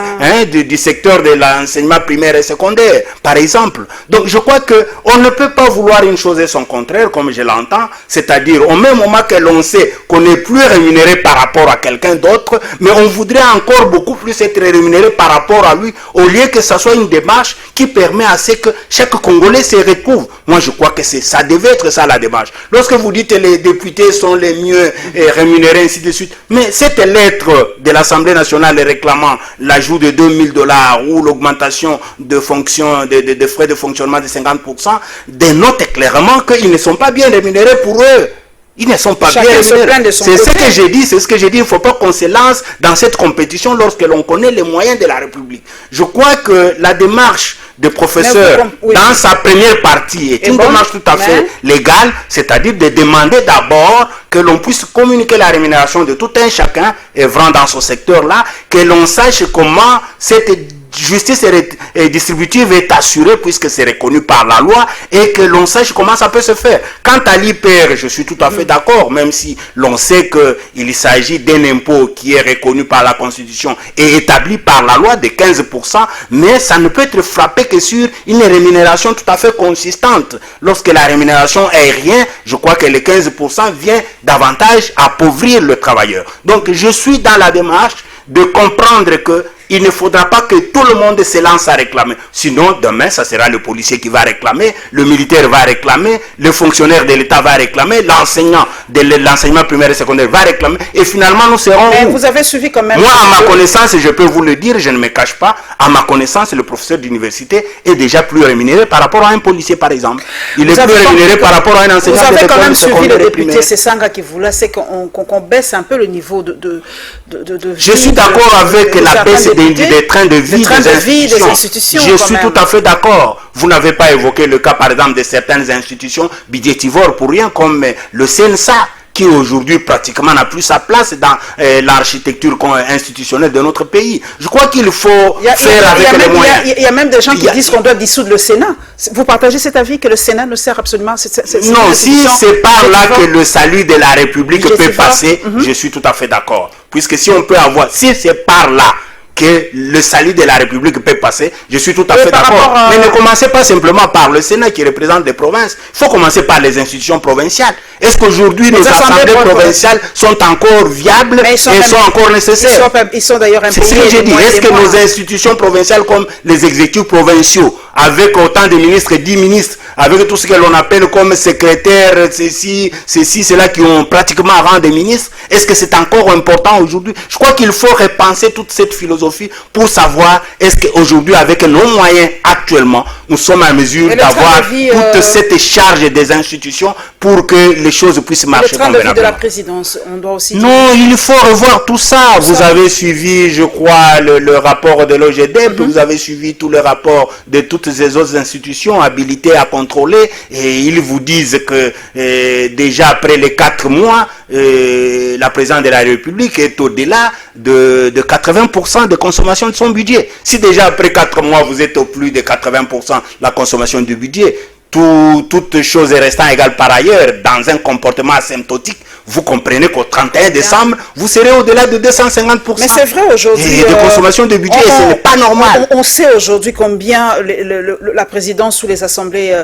du secteur de l'enseignement primaire et secondaire, par exemple. Donc je crois qu'on ne peut pas vouloir une chose et son contraire, comme je l'entends, c'est-à-dire au même moment que l'on sait qu'on n'est plus rémunéré par rapport à quelqu'un d'autre, mais on voudrait encore beaucoup plus être rémunéré par rapport à lui, au lieu que ce soit une démarche qui permet à ce que chaque Congolais se retrouve. Moi, je crois que ça devait être ça la démarche. Lorsque vous dites que les députés sont les mieux rémunérés, ainsi de suite, mais cette lettre de l'Assemblée nationale réclamant l'ajout de 2 000 $ ou l'augmentation de frais de fonctionnement de 50% dénote clairement qu'ils ne sont pas bien rémunérés pour eux. Ils ne sont pas bien rémunérés. C'est ce que j'ai dit, il ne faut pas qu'on se lance dans cette compétition lorsque l'on connaît les moyens de la République. Je crois que la démarche de professeur dans sa première partie est une démarche tout à fait légale, c'est-à-dire de demander d'abord que l'on puisse communiquer la rémunération de tout un chacun œuvrant dans ce secteur-là, que l'on sache comment cette justice distributive est assurée puisque c'est reconnu par la loi et que l'on sache comment ça peut se faire. Quant à l'IPR, je suis tout à fait d'accord, même si l'on sait qu'il s'agit d'un impôt qui est reconnu par la Constitution et établi par la loi de 15%, mais ça ne peut être frappé que sur une rémunération tout à fait consistante. Lorsque la rémunération est rien, je crois que les 15% vient davantage appauvrir le travailleur. Donc je suis dans la démarche de comprendre que il ne faudra pas que tout le monde se lance à réclamer. Sinon, demain, ça sera le policier qui va réclamer, le militaire va réclamer, le fonctionnaire de l'État va réclamer, l'enseignant de l'enseignement primaire et secondaire va réclamer, et finalement, nous serons Mais où? vous avez suivi quand même... Moi, à ma connaissance, je peux vous le dire, je ne me cache pas, à ma connaissance, le professeur d'université est déjà plus rémunéré par rapport à un policier, par exemple. Il est plus rémunéré par rapport à un enseignant de Vous avez quand même suivi le député Sessanga qui voulait, c'est qu'on baisse un peu le niveau de je suis d'accord avec la baisse des trains de vie des institutions. Je suis tout à fait d'accord. Vous n'avez pas évoqué le cas, par exemple, de certaines institutions budgétivores pour rien, comme le CNSA, qui aujourd'hui pratiquement n'a plus sa place dans l'architecture institutionnelle de notre pays. Je crois qu'il faut faire avec les moyens. Il y a même des gens qui disent qu'on doit dissoudre le Sénat. Vous partagez cet avis que le Sénat ne sert absolument... Non, si c'est par là que le salut de la République peut passer, je suis tout à fait d'accord. Puisque si on peut avoir... Si c'est par là que le salut de la République peut passer, je suis tout à fait d'accord. Mais ne commencez pas simplement par le Sénat qui représente des provinces. Il faut commencer par les institutions provinciales. Est-ce qu'aujourd'hui nos assemblées provinciales sont encore viables et sont encore nécessaires? Ils sont d'ailleurs impayés. C'est ce que j'ai dit. Est-ce que nos institutions provinciales comme les exécutifs provinciaux, avec autant de ministres et 10 ministres, avec tout ce que l'on appelle comme secrétaires, ceux-là qui ont pratiquement rang de ministres, est-ce que c'est encore important aujourd'hui? Je crois qu'il faut repenser toute cette philosophie pour savoir est-ce qu'aujourd'hui, avec nos moyens actuellement, nous sommes en mesure d'avoir toute cette charge des institutions pour que les choses puissent marcher convenablement. Le train de vie de la présidence, on doit aussi... Non, il faut revoir tout ça. Vous avez suivi, je crois, le rapport de l'OGDEP, vous avez suivi tout le rapport de toutes ces autres institutions habilitées à contrôler, et ils vous disent que déjà après les 4 mois, la présidente de la République est au-delà de 80% de consommation de son budget. Si déjà après 4 mois, vous êtes au plus de 80% la consommation du budget, toutes choses restant égales par ailleurs, dans un comportement asymptotique, vous comprenez qu'au 31 décembre, vous serez au-delà de 250%. Mais c'est vrai aujourd'hui. De consommation de budget, ce n'est pas normal. On sait aujourd'hui combien la présidence ou les assemblées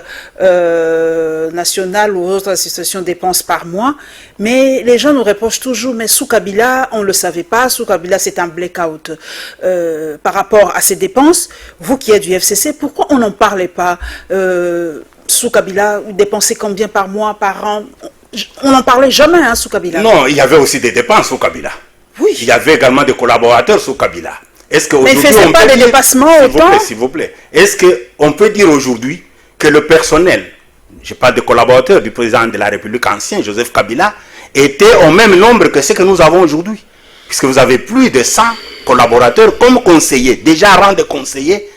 nationales ou autres institutions dépensent par mois, mais les gens nous reprochent toujours, mais sous Kabila, on ne le savait pas, sous Kabila c'est un blackout par rapport à ces dépenses. Vous qui êtes du FCC, pourquoi on n'en parlait pas sous Kabila, dépenser combien par mois, par an? On n'en parlait jamais sous Kabila. Non, il y avait aussi des dépenses sous Kabila. Oui. Il y avait également des collaborateurs sous Kabila. Est-ce mais il ne faisait pas des dépassements autant? S'il vous plaît. Est-ce qu'on peut dire aujourd'hui que le personnel, je parle des collaborateurs du président de la République ancien, Joseph Kabila, était au même nombre que ce que nous avons aujourd'hui? Puisque vous avez plus de 100 collaborateurs comme conseillers, déjà rang de conseillers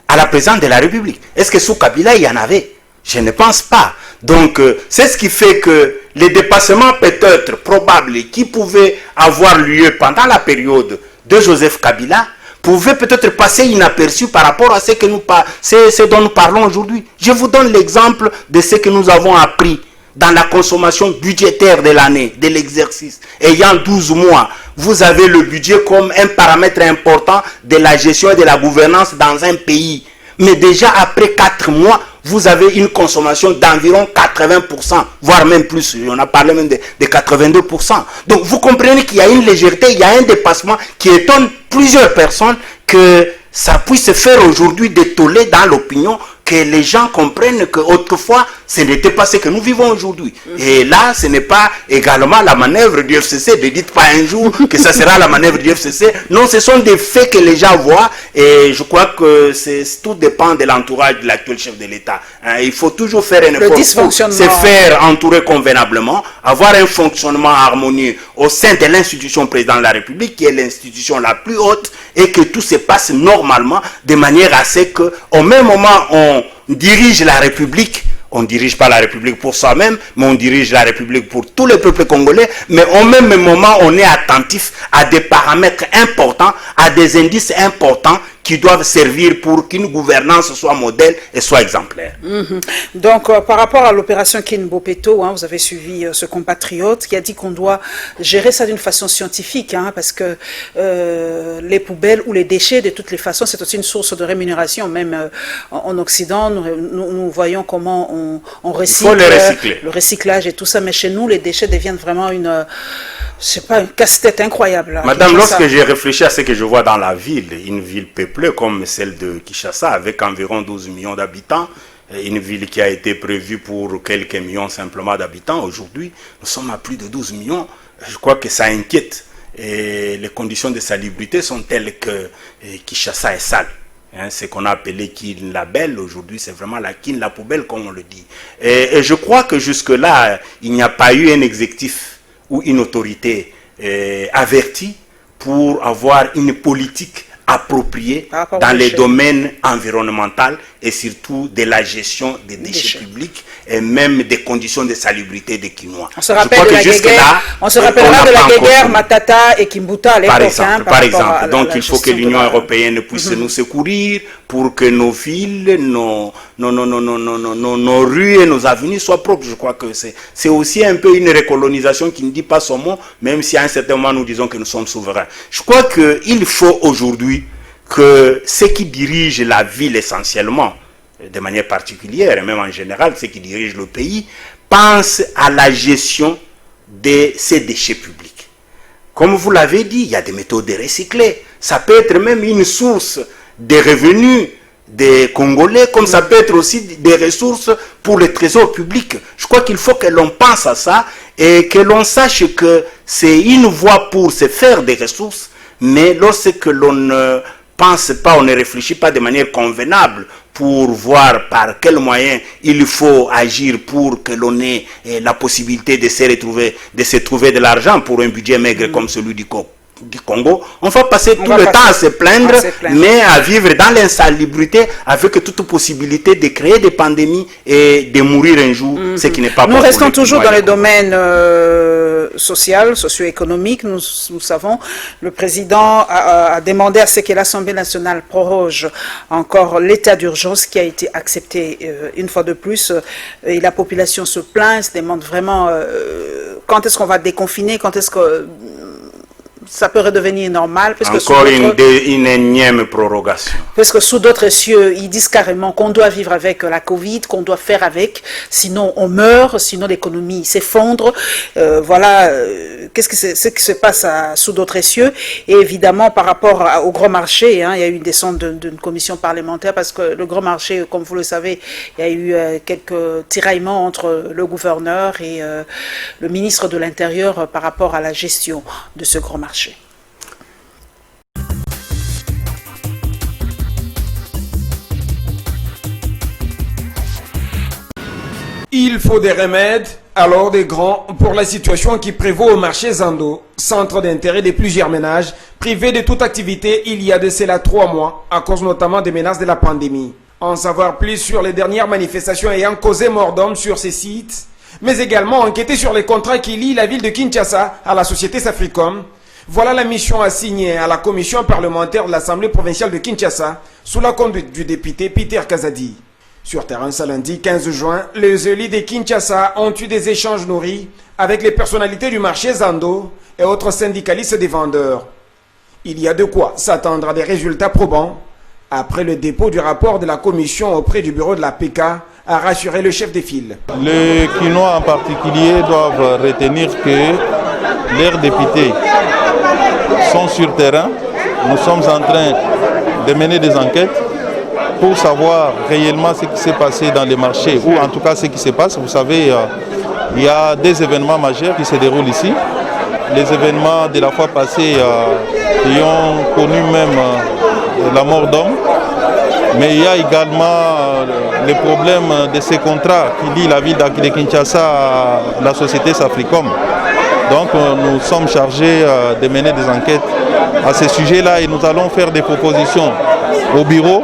à la présidente de la République. Est-ce que sous Kabila, il y en avait? Je ne pense pas. Donc, c'est ce qui fait que les dépassements peut-être probables qui pouvaient avoir lieu pendant la période de Joseph Kabila pouvaient peut-être passer inaperçus par rapport à ce dont nous parlons aujourd'hui. Je vous donne l'exemple de ce que nous avons appris dans la consommation budgétaire de l'année, de l'exercice. Ayant 12 mois, vous avez le budget comme un paramètre important de la gestion et de la gouvernance dans un pays. Mais déjà après 4 mois, vous avez une consommation d'environ 80%, voire même plus. On a parlé même de 82%. Donc vous comprenez qu'il y a une légèreté, il y a un dépassement qui étonne plusieurs personnes que ça puisse faire aujourd'hui des tollés dans l'opinion, que les gens comprennent qu'autrefois, ce n'était pas ce que nous vivons aujourd'hui. Et là, ce n'est pas également la manœuvre du FCC. Ne dites pas un jour que ça sera la manœuvre du FCC. Non, ce sont des faits que les gens voient. Et je crois que tout dépend de l'entourage de l'actuel chef de l'État. Il faut toujours faire un effort pour se faire entourer convenablement, avoir un fonctionnement harmonieux au sein de l'institution président de la République, qui est l'institution la plus haute, et que tout se passe normalement, de manière à ce qu'au même moment on dirige la République, On ne dirige pas la République pour soi-même, mais on dirige la République pour tous les peuples congolais. Mais au même moment, on est attentif à des paramètres importants, à des indices importants qui doivent servir pour qu'une gouvernance soit modèle et soit exemplaire. Donc, par rapport à l'opération Kinbopeto, vous avez suivi ce compatriote qui a dit qu'on doit gérer ça d'une façon scientifique, parce que les poubelles ou les déchets, de toutes les façons, c'est aussi une source de rémunération. Même en Occident, nous voyons comment on recycle, le recyclage et tout ça, mais chez nous, les déchets deviennent vraiment une casse-tête incroyable. Madame, lorsque j'ai réfléchi à ce que je vois dans la ville, une ville peuplée comme celle de Kinshasa, avec environ 12 millions d'habitants, une ville qui a été prévue pour quelques millions simplement d'habitants, aujourd'hui, nous sommes à plus de 12 millions. Je crois que ça inquiète. Et les conditions de salubrité sont telles que Kinshasa est sale. Ce qu'on a appelé Kin la belle, aujourd'hui c'est vraiment la Kin la poubelle comme on le dit. Et je crois que jusque-là, il n'y a pas eu un exécutif ou une autorité avertie pour avoir une politique appropriée dans les domaines environnementaux et surtout de la gestion des déchets publics et même des conditions de salubrité des Kinois. On se rappelle rappellera de la guéguerre Matata et Kimbuta à l'époque. Par exemple. Donc il faut que l'Union européenne puisse nous secourir pour que nos villes, nos rues et nos avenues soient propres. Je crois que c'est aussi un peu une recolonisation qui ne dit pas son mot, même si à un certain moment nous disons que nous sommes souverains. Je crois qu'il faut aujourd'hui que ceux qui dirigent la ville essentiellement, de manière particulière et même en général, ceux qui dirigent le pays, pensent à la gestion de ces déchets publics. Comme vous l'avez dit, il y a des méthodes de recycler. Ça peut être même une source de revenus des Congolais, comme ça peut être aussi des ressources pour le trésor public. Je crois qu'il faut que l'on pense à ça et que l'on sache que c'est une voie pour se faire des ressources, mais lorsque l'on ne pense pas, on ne réfléchit pas de manière convenable pour voir par quels moyens il faut agir pour que l'on ait la possibilité de se trouver de l'argent pour un budget maigre comme celui du Congo, on va passer tout le temps à se plaindre, mais à vivre dans l'insalubrité avec toute possibilité de créer des pandémies et de mourir un jour, ce qui n'est pas possible. Nous restons toujours dans les domaines social, socio-économique. Nous savons, le président a demandé à ce que l'Assemblée nationale proroge encore l'état d'urgence qui a été accepté une fois de plus. Et la population se plaint, se demande vraiment quand est-ce qu'on va déconfiner, quand est-ce que ça peut redevenir normal. Parce encore une énième prorogation. Parce que sous d'autres cieux, ils disent carrément qu'on doit vivre avec la Covid, qu'on doit faire avec, sinon on meurt, sinon l'économie s'effondre. Ce qui se passe sous d'autres cieux. Et évidemment, par rapport au grand marché, il y a eu une descente d'une commission parlementaire parce que le grand marché, comme vous le savez, il y a eu quelques tiraillements entre le gouverneur et le ministre de l'Intérieur par rapport à la gestion de ce grand marché. Il faut des remèdes, alors des grands, pour la situation qui prévaut au marché Zando, centre d'intérêt de plusieurs ménages, privés de toute activité il y a de cela 3 mois, à cause notamment des menaces de la pandémie. En savoir plus sur les dernières manifestations ayant causé mort d'hommes sur ces sites, mais également enquêter sur les contrats qui lient la ville de Kinshasa à la société Safricom. Voilà la mission assignée à la commission parlementaire de l'Assemblée provinciale de Kinshasa, sous la conduite du député Peter Kazadi. Sur terrain ce lundi 15 juin, les élus de Kinshasa ont eu des échanges nourris avec les personnalités du marché Zando et autres syndicalistes des vendeurs. Il y a de quoi s'attendre à des résultats probants. Après le dépôt du rapport de la commission auprès du bureau de la PK, a rassuré le chef des files. Les Kinois en particulier doivent retenir que leurs députés sont sur terrain. Nous sommes en train de mener des enquêtes pour savoir réellement ce qui s'est passé dans les marchés, ou en tout cas ce qui se passe. Vous savez, il y a des événements majeurs qui se déroulent ici. Les événements de la fois passée qui ont connu même la mort d'hommes. Mais il y a également le problème de ces contrats qui lient la ville de Kinshasa à la société Safricom. Donc nous sommes chargés de mener des enquêtes à ce sujet-là et nous allons faire des propositions au bureau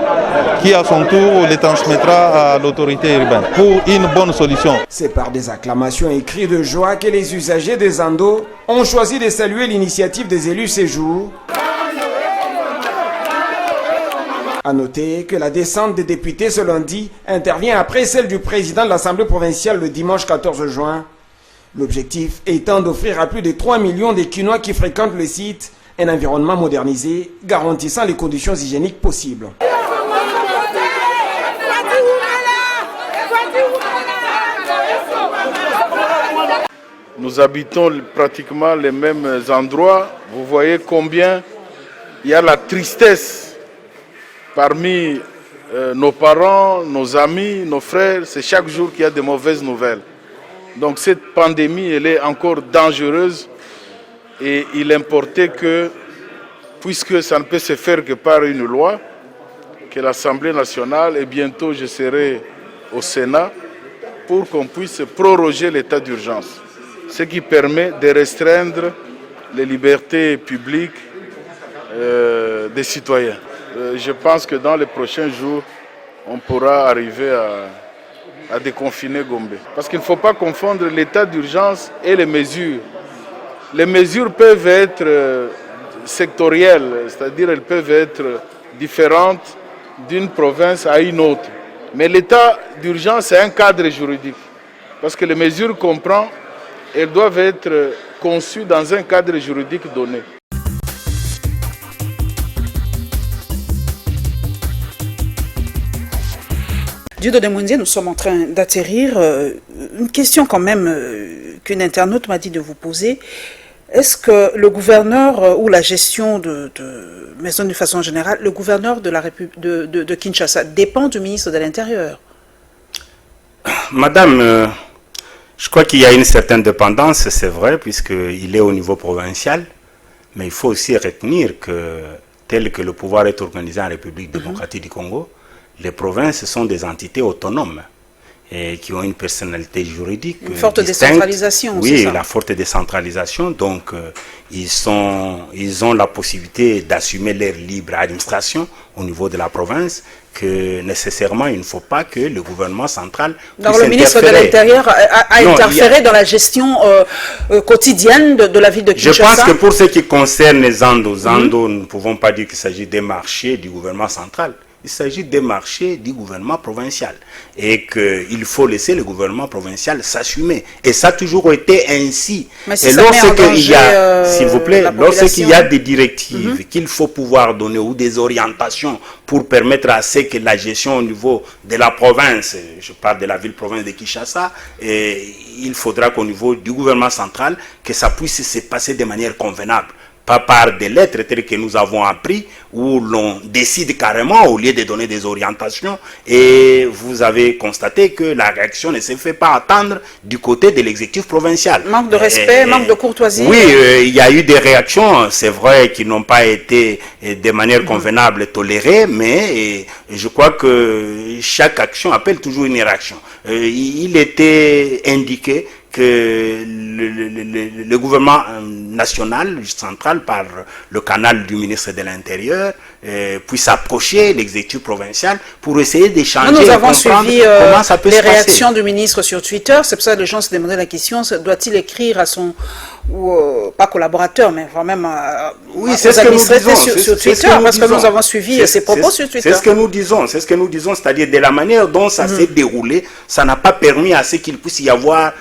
qui à son tour les transmettra à l'autorité urbaine pour une bonne solution. C'est par des acclamations et cris de joie que les usagers des Zando ont choisi de saluer l'initiative des élus ces jours. A noter que la descente des députés ce lundi intervient après celle du président de l'Assemblée provinciale le dimanche 14 juin. L'objectif étant d'offrir à plus de 3 millions de Quinois qui fréquentent le site un environnement modernisé garantissant les conditions hygiéniques possibles. Nous habitons pratiquement les mêmes endroits. Vous voyez combien il y a la tristesse parmi nos parents, nos amis, nos frères. C'est chaque jour qu'il y a de mauvaises nouvelles. Donc cette pandémie, elle est encore dangereuse et il importait que, puisque ça ne peut se faire que par une loi, que l'Assemblée nationale, et bientôt je serai au Sénat, pour qu'on puisse proroger l'état d'urgence. Ce qui permet de restreindre les libertés publiques des citoyens. Je pense que dans les prochains jours, on pourra arriver à déconfiner Gombe. Parce qu'il ne faut pas confondre l'état d'urgence et les mesures. Les mesures peuvent être sectorielles, c'est-à-dire elles peuvent être différentes d'une province à une autre. Mais l'état d'urgence, c'est un cadre juridique. Parce que les mesures qu'on prend, elles doivent être conçues dans un cadre juridique donné. Dieudonné Mwenze, nous sommes en train d'atterrir. Une question quand même qu'une internaute m'a dit de vous poser. Est-ce que le gouverneur ou la gestion de Maison de façon générale, le gouverneur de Kinshasa dépend du ministre de l'Intérieur? Madame, je crois qu'il y a une certaine dépendance, c'est vrai, puisqu'il est au niveau provincial. Mais il faut aussi retenir que, tel que le pouvoir est organisé en République démocratique du Congo, les provinces sont des entités autonomes et qui ont une personnalité juridique une forte distincte. Décentralisation. Oui, la forte décentralisation. Donc, ils ont la possibilité d'assumer leur libre administration au niveau de la province, que nécessairement, il ne faut pas que le gouvernement central puisse le ministre de l'Intérieur a interféré dans la gestion quotidienne de la ville de Kinshasa. Je pense que pour ce qui concerne les Zando, nous ne pouvons pas dire qu'il s'agit des marchés du gouvernement central. Il s'agit des marchés du gouvernement provincial et qu'il faut laisser le gouvernement provincial s'assumer. Et ça a toujours été ainsi. Mais si et lorsqu'il y a, s'il vous plaît, lorsqu'il y a des directives qu'il faut pouvoir donner ou des orientations pour permettre à ce que la gestion au niveau de la province, je parle de la ville-province de Kinshasa, il faudra qu'au niveau du gouvernement central, que ça puisse se passer de manière convenable. Pas par des lettres telles que nous avons appris, où l'on décide carrément au lieu de donner des orientations. Et vous avez constaté que la réaction ne se fait pas attendre du côté de l'exécutif provincial. Manque de respect, manque de courtoisie. Oui, il y a eu des réactions, c'est vrai, qui n'ont pas été de manière convenable tolérées, mais je crois que chaque action appelle toujours une réaction. Il était indiqué que le gouvernement national, central, par le canal du ministre de l'Intérieur, puisse approcher l'exécutif provincial pour essayer d'échanger. Nous avons suivi comment ça peut les se passer. réactions du ministre sur Twitter. C'est pour ça que les gens se demandaient la question, doit-il écrire à son, pas collaborateur, mais quand même oui, c'est ce que nous disons, sur Twitter, parce que nous avons suivi ses propos sur Twitter. C'est ce que nous disons, c'est-à-dire de la manière dont ça s'est déroulé, ça n'a pas permis à ce qu'il puisse y avoir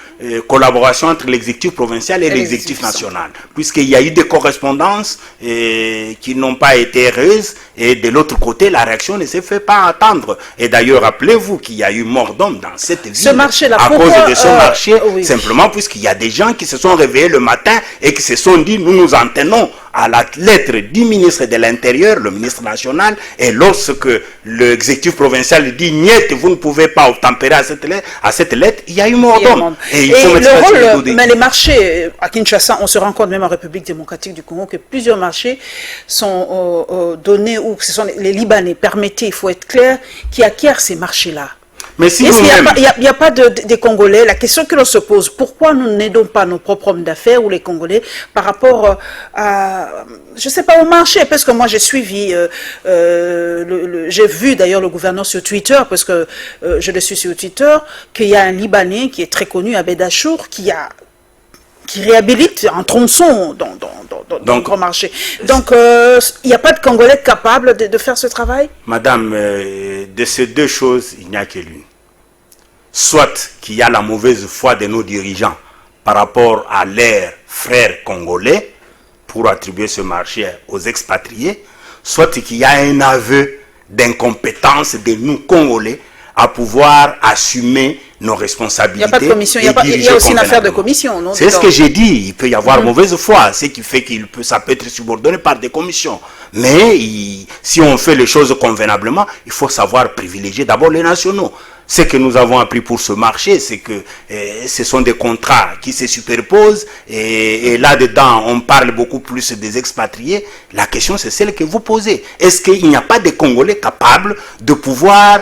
collaboration entre l'exécutif provincial et l'exécutif national, puisqu'il y a eu des correspondances qui n'ont pas été heureuses, et de l'autre côté, la réaction ne s'est fait pas attendre. Et d'ailleurs, rappelez-vous qu'il y a eu mort d'homme dans cette ville à cause de ce marché, simplement puisqu'il y a des gens qui se sont réveillés le matin et qui se sont dit, nous en tenons à la lettre du ministre de l'Intérieur, le ministre national, et lorsque l'exécutif provincial dit niet, vous ne pouvez pas obtempérer à cette lettre, il y a eu mort d'homme. Et le rôle, mais les marchés à Kinshasa, on se rend compte même en République démocratique du Congo que plusieurs marchés sont donnés, ou ce sont les Libanais, permettez, il faut être clair, qui acquièrent ces marchés-là. Mais si il n'y a pas de Congolais, la question que l'on se pose, pourquoi nous n'aidons pas nos propres hommes d'affaires ou les Congolais par rapport à, je ne sais pas, au marché? Parce que moi j'ai suivi, j'ai vu d'ailleurs le gouverneur sur Twitter, parce que je le suis sur Twitter, qu'il y a un Libanais qui est très connu, Abed Achour, qui réhabilite un tronçon dans le grand marché. Donc, il n'y a pas de Congolais capables de faire ce travail? Madame, de ces deux choses, il n'y a que l'une. Soit qu'il y a la mauvaise foi de nos dirigeants par rapport à leurs frères congolais pour attribuer ce marché aux expatriés, soit qu'il y a un aveu d'incompétence de nous Congolais à pouvoir assumer nos responsabilités. Il n'y a pas de commission, il y a aussi une affaire de commission, non? C'est ce que j'ai dit, il peut y avoir mauvaise foi, ce qui fait ça peut être subordonné par des commissions. Mais si on fait les choses convenablement, il faut savoir privilégier d'abord les nationaux. Ce que nous avons appris pour ce marché, c'est que ce sont des contrats qui se superposent et là-dedans, on parle beaucoup plus des expatriés. La question, c'est celle que vous posez. Est-ce qu'il n'y a pas de Congolais capables de pouvoir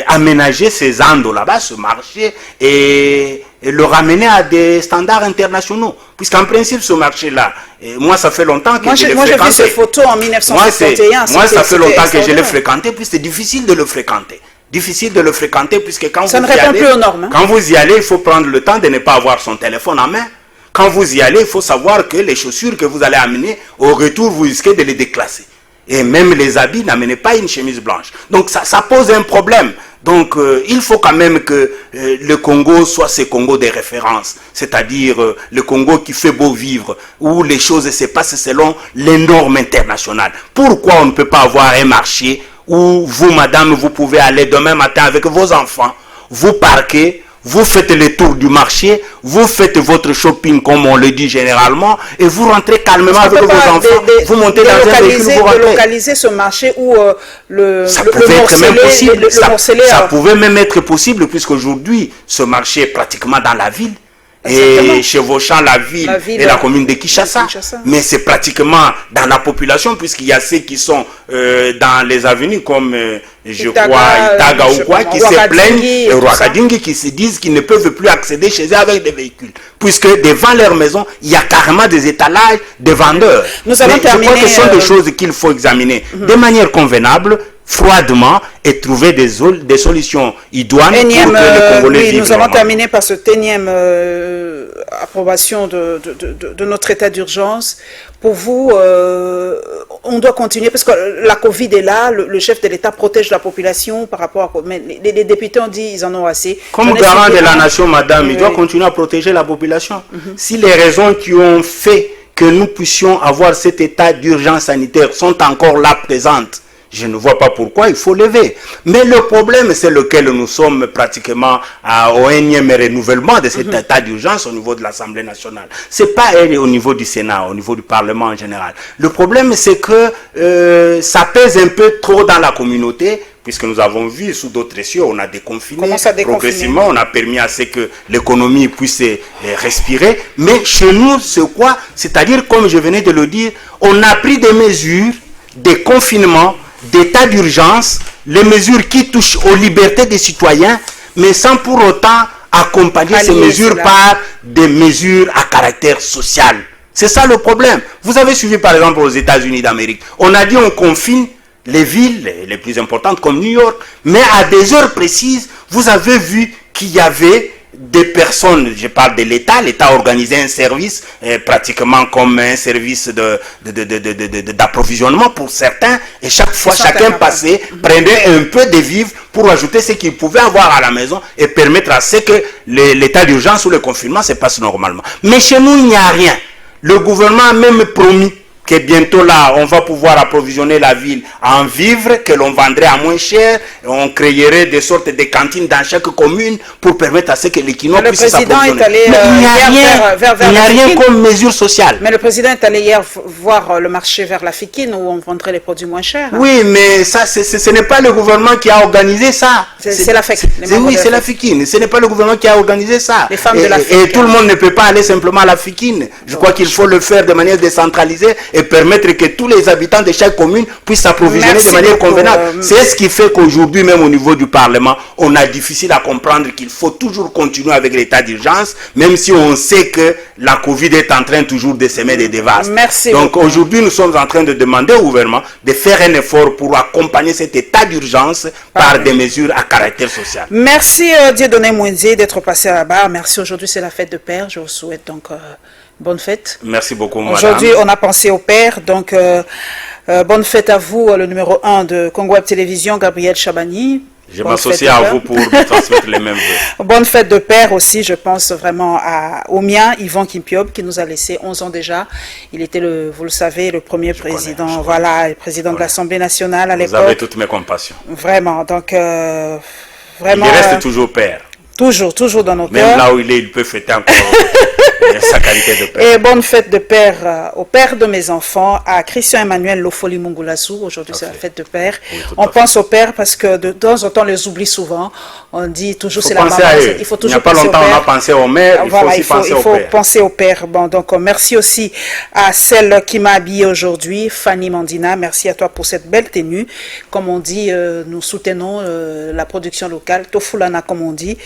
aménager ces andes là-bas, ce marché, et le ramener à des standards internationaux? Puisqu'en principe, ce marché-là, moi, ça fait longtemps que je l'ai fréquenté. Moi, j'ai vu ces photos en 1961. Moi, ça fait longtemps que je l'ai fréquenté, puis c'est difficile de le fréquenter. Difficile de le fréquenter puisque quand ça vous ne répond plus aux normes. Quand vous y allez, il faut prendre le temps de ne pas avoir son téléphone en main. Quand vous y allez, il faut savoir que les chaussures que vous allez amener, au retour, vous risquez de les déclasser. Et même les habits, n'amenez pas une chemise blanche. Donc ça pose un problème. Donc il faut quand même que le Congo soit ce Congo de référence. C'est-à-dire le Congo qui fait beau vivre, où les choses se passent selon les normes internationales. Pourquoi on ne peut pas avoir un marché où vous, madame, vous pouvez aller demain matin avec vos enfants, vous parquez, vous faites le tour du marché, vous faites votre shopping comme on le dit généralement, et vous rentrez calmement avec vos enfants, vous montez dans un véhicule, vous rentrez. Localiser ce marché où ça pouvait même être possible, puisqu'aujourd'hui, ce marché est pratiquement dans la ville. Et chevauchant la ville et la commune de Kinshasa. Mais c'est pratiquement dans la population, puisqu'il y a ceux qui sont dans les avenues comme Itaga ou quoi, qui se plaignent, et Rwakadingi, qui se disent qu'ils ne peuvent plus accéder chez eux avec des véhicules. Puisque devant leur maison, il y a carrément des étalages de vendeurs. Nous allons terminer. Je crois que ce sont des choses qu'il faut examiner de manière convenable, froidement, et trouver des solutions idoines pour que les Congolais vivent. Nous allons terminer par cette énième approbation de notre état d'urgence. Pour vous, on doit continuer, parce que la Covid est là, le chef de l'État protège la population par rapport à... Mais les députés ont dit qu'ils en ont assez. Comme garant de la nation, madame, il doit continuer à protéger la population. Si les raisons qui ont fait que nous puissions avoir cet état d'urgence sanitaire sont encore là présentes, je ne vois pas pourquoi il faut lever. Mais le problème, c'est lequel nous sommes pratiquement au énième renouvellement de cet état d'urgence au niveau de l'Assemblée nationale. C'est pas au niveau du Sénat, au niveau du Parlement en général. Le problème, c'est que ça pèse un peu trop dans la communauté, puisque nous avons vu sous d'autres cieux, on a déconfiné. Progressivement, on a permis à ce que l'économie puisse respirer. Mais chez nous, c'est quoi? C'est-à-dire, comme je venais de le dire, on a pris des mesures de confinement, d'état d'urgence, les mesures qui touchent aux libertés des citoyens, mais sans pour autant accompagner ces mesures par des mesures à caractère social. C'est ça le problème. Vous avez suivi par exemple aux États-Unis d'Amérique. On a dit on confine les villes les plus importantes comme New York, mais à des heures précises, vous avez vu qu'il y avait des personnes, je parle de l'État, l'État organisait un service pratiquement comme un service d'approvisionnement pour certains, et chaque fois chacun passait, prenait un peu de vivres pour ajouter ce qu'il pouvait avoir à la maison et permettre à ce que l'état d'urgence ou le confinement se passe normalement. Mais chez nous, il n'y a rien. Le gouvernement a même promis que bientôt là, on va pouvoir approvisionner la ville en vivres que l'on vendrait à moins cher. On créerait des sortes de cantines dans chaque commune pour permettre à ce que les Kinois puissent s'approvisionner. Il n'y a rien comme mesure sociale. Mais le président est allé hier voir le marché vers la Fikine où on vendrait les produits moins chers. Oui, mais ça, ce n'est pas le gouvernement qui a organisé ça. C'est la Fikine. Oui, c'est la Fikine. Ce n'est pas le gouvernement qui a organisé ça. Les femmes de la Fikine. Et tout le monde ne peut pas aller simplement à la Fikine. Je crois qu'il faut le faire de manière décentralisée et permettre que tous les habitants de chaque commune puissent s'approvisionner de manière convenable. C'est ce qui fait qu'aujourd'hui, même au niveau du Parlement, on a difficile à comprendre qu'il faut toujours continuer avec l'état d'urgence, même si on sait que la Covid est en train toujours de semer des dévastes. Donc aujourd'hui, nous sommes en train de demander au gouvernement de faire un effort pour accompagner cet état d'urgence par des mesures à caractère social. Merci Dieudonné Mouenzi d'être passé à la barre. Merci, aujourd'hui c'est la fête de Père. Je vous souhaite donc bonne fête. Merci beaucoup, madame. Aujourd'hui, on a pensé au Père, donc bonne fête à vous, le numéro 1 de Congo Web Télévision, Gabriel Chabani. Je m'associe à vous pour transmettre les mêmes vœux. Bonne fête de Père aussi, je pense vraiment au mien, Yvan Kimpiob, qui nous a laissé 11 ans déjà. Il était, vous le savez, le premier président, le président de l'Assemblée nationale à l'époque. Vous avez toutes mes compassions. Vraiment, donc vraiment... Il reste toujours Père. Toujours dans nos cœurs. Même là où il est, il peut fêter encore sa qualité de père. Et bonne fête de Père au père de mes enfants, à Christian Emmanuel Lofoli Mungulasu. Aujourd'hui, c'est la fête de Père. Oui, on pense au Père parce que de temps en temps, on les oublie souvent. On dit toujours c'est la maman. Il faut toujours penser au Père. Il n'y a pas longtemps, on a pensé au mère. Il faut penser au Père. Bon, donc, merci aussi à celle qui m'a habillée aujourd'hui, Fanny Mandina. Merci à toi pour cette belle tenue. Comme on dit, nous soutenons la production locale. Tofulana, comme on dit.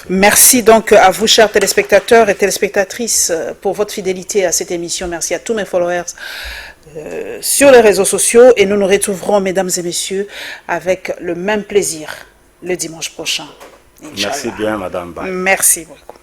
Merci donc à vous, chers téléspectateurs et téléspectatrices, pour votre fidélité à cette émission. Merci à tous mes followers sur les réseaux sociaux. Et nous nous retrouverons, mesdames et messieurs, avec le même plaisir le dimanche prochain. Inch'Allah. Merci bien, madame. Merci beaucoup.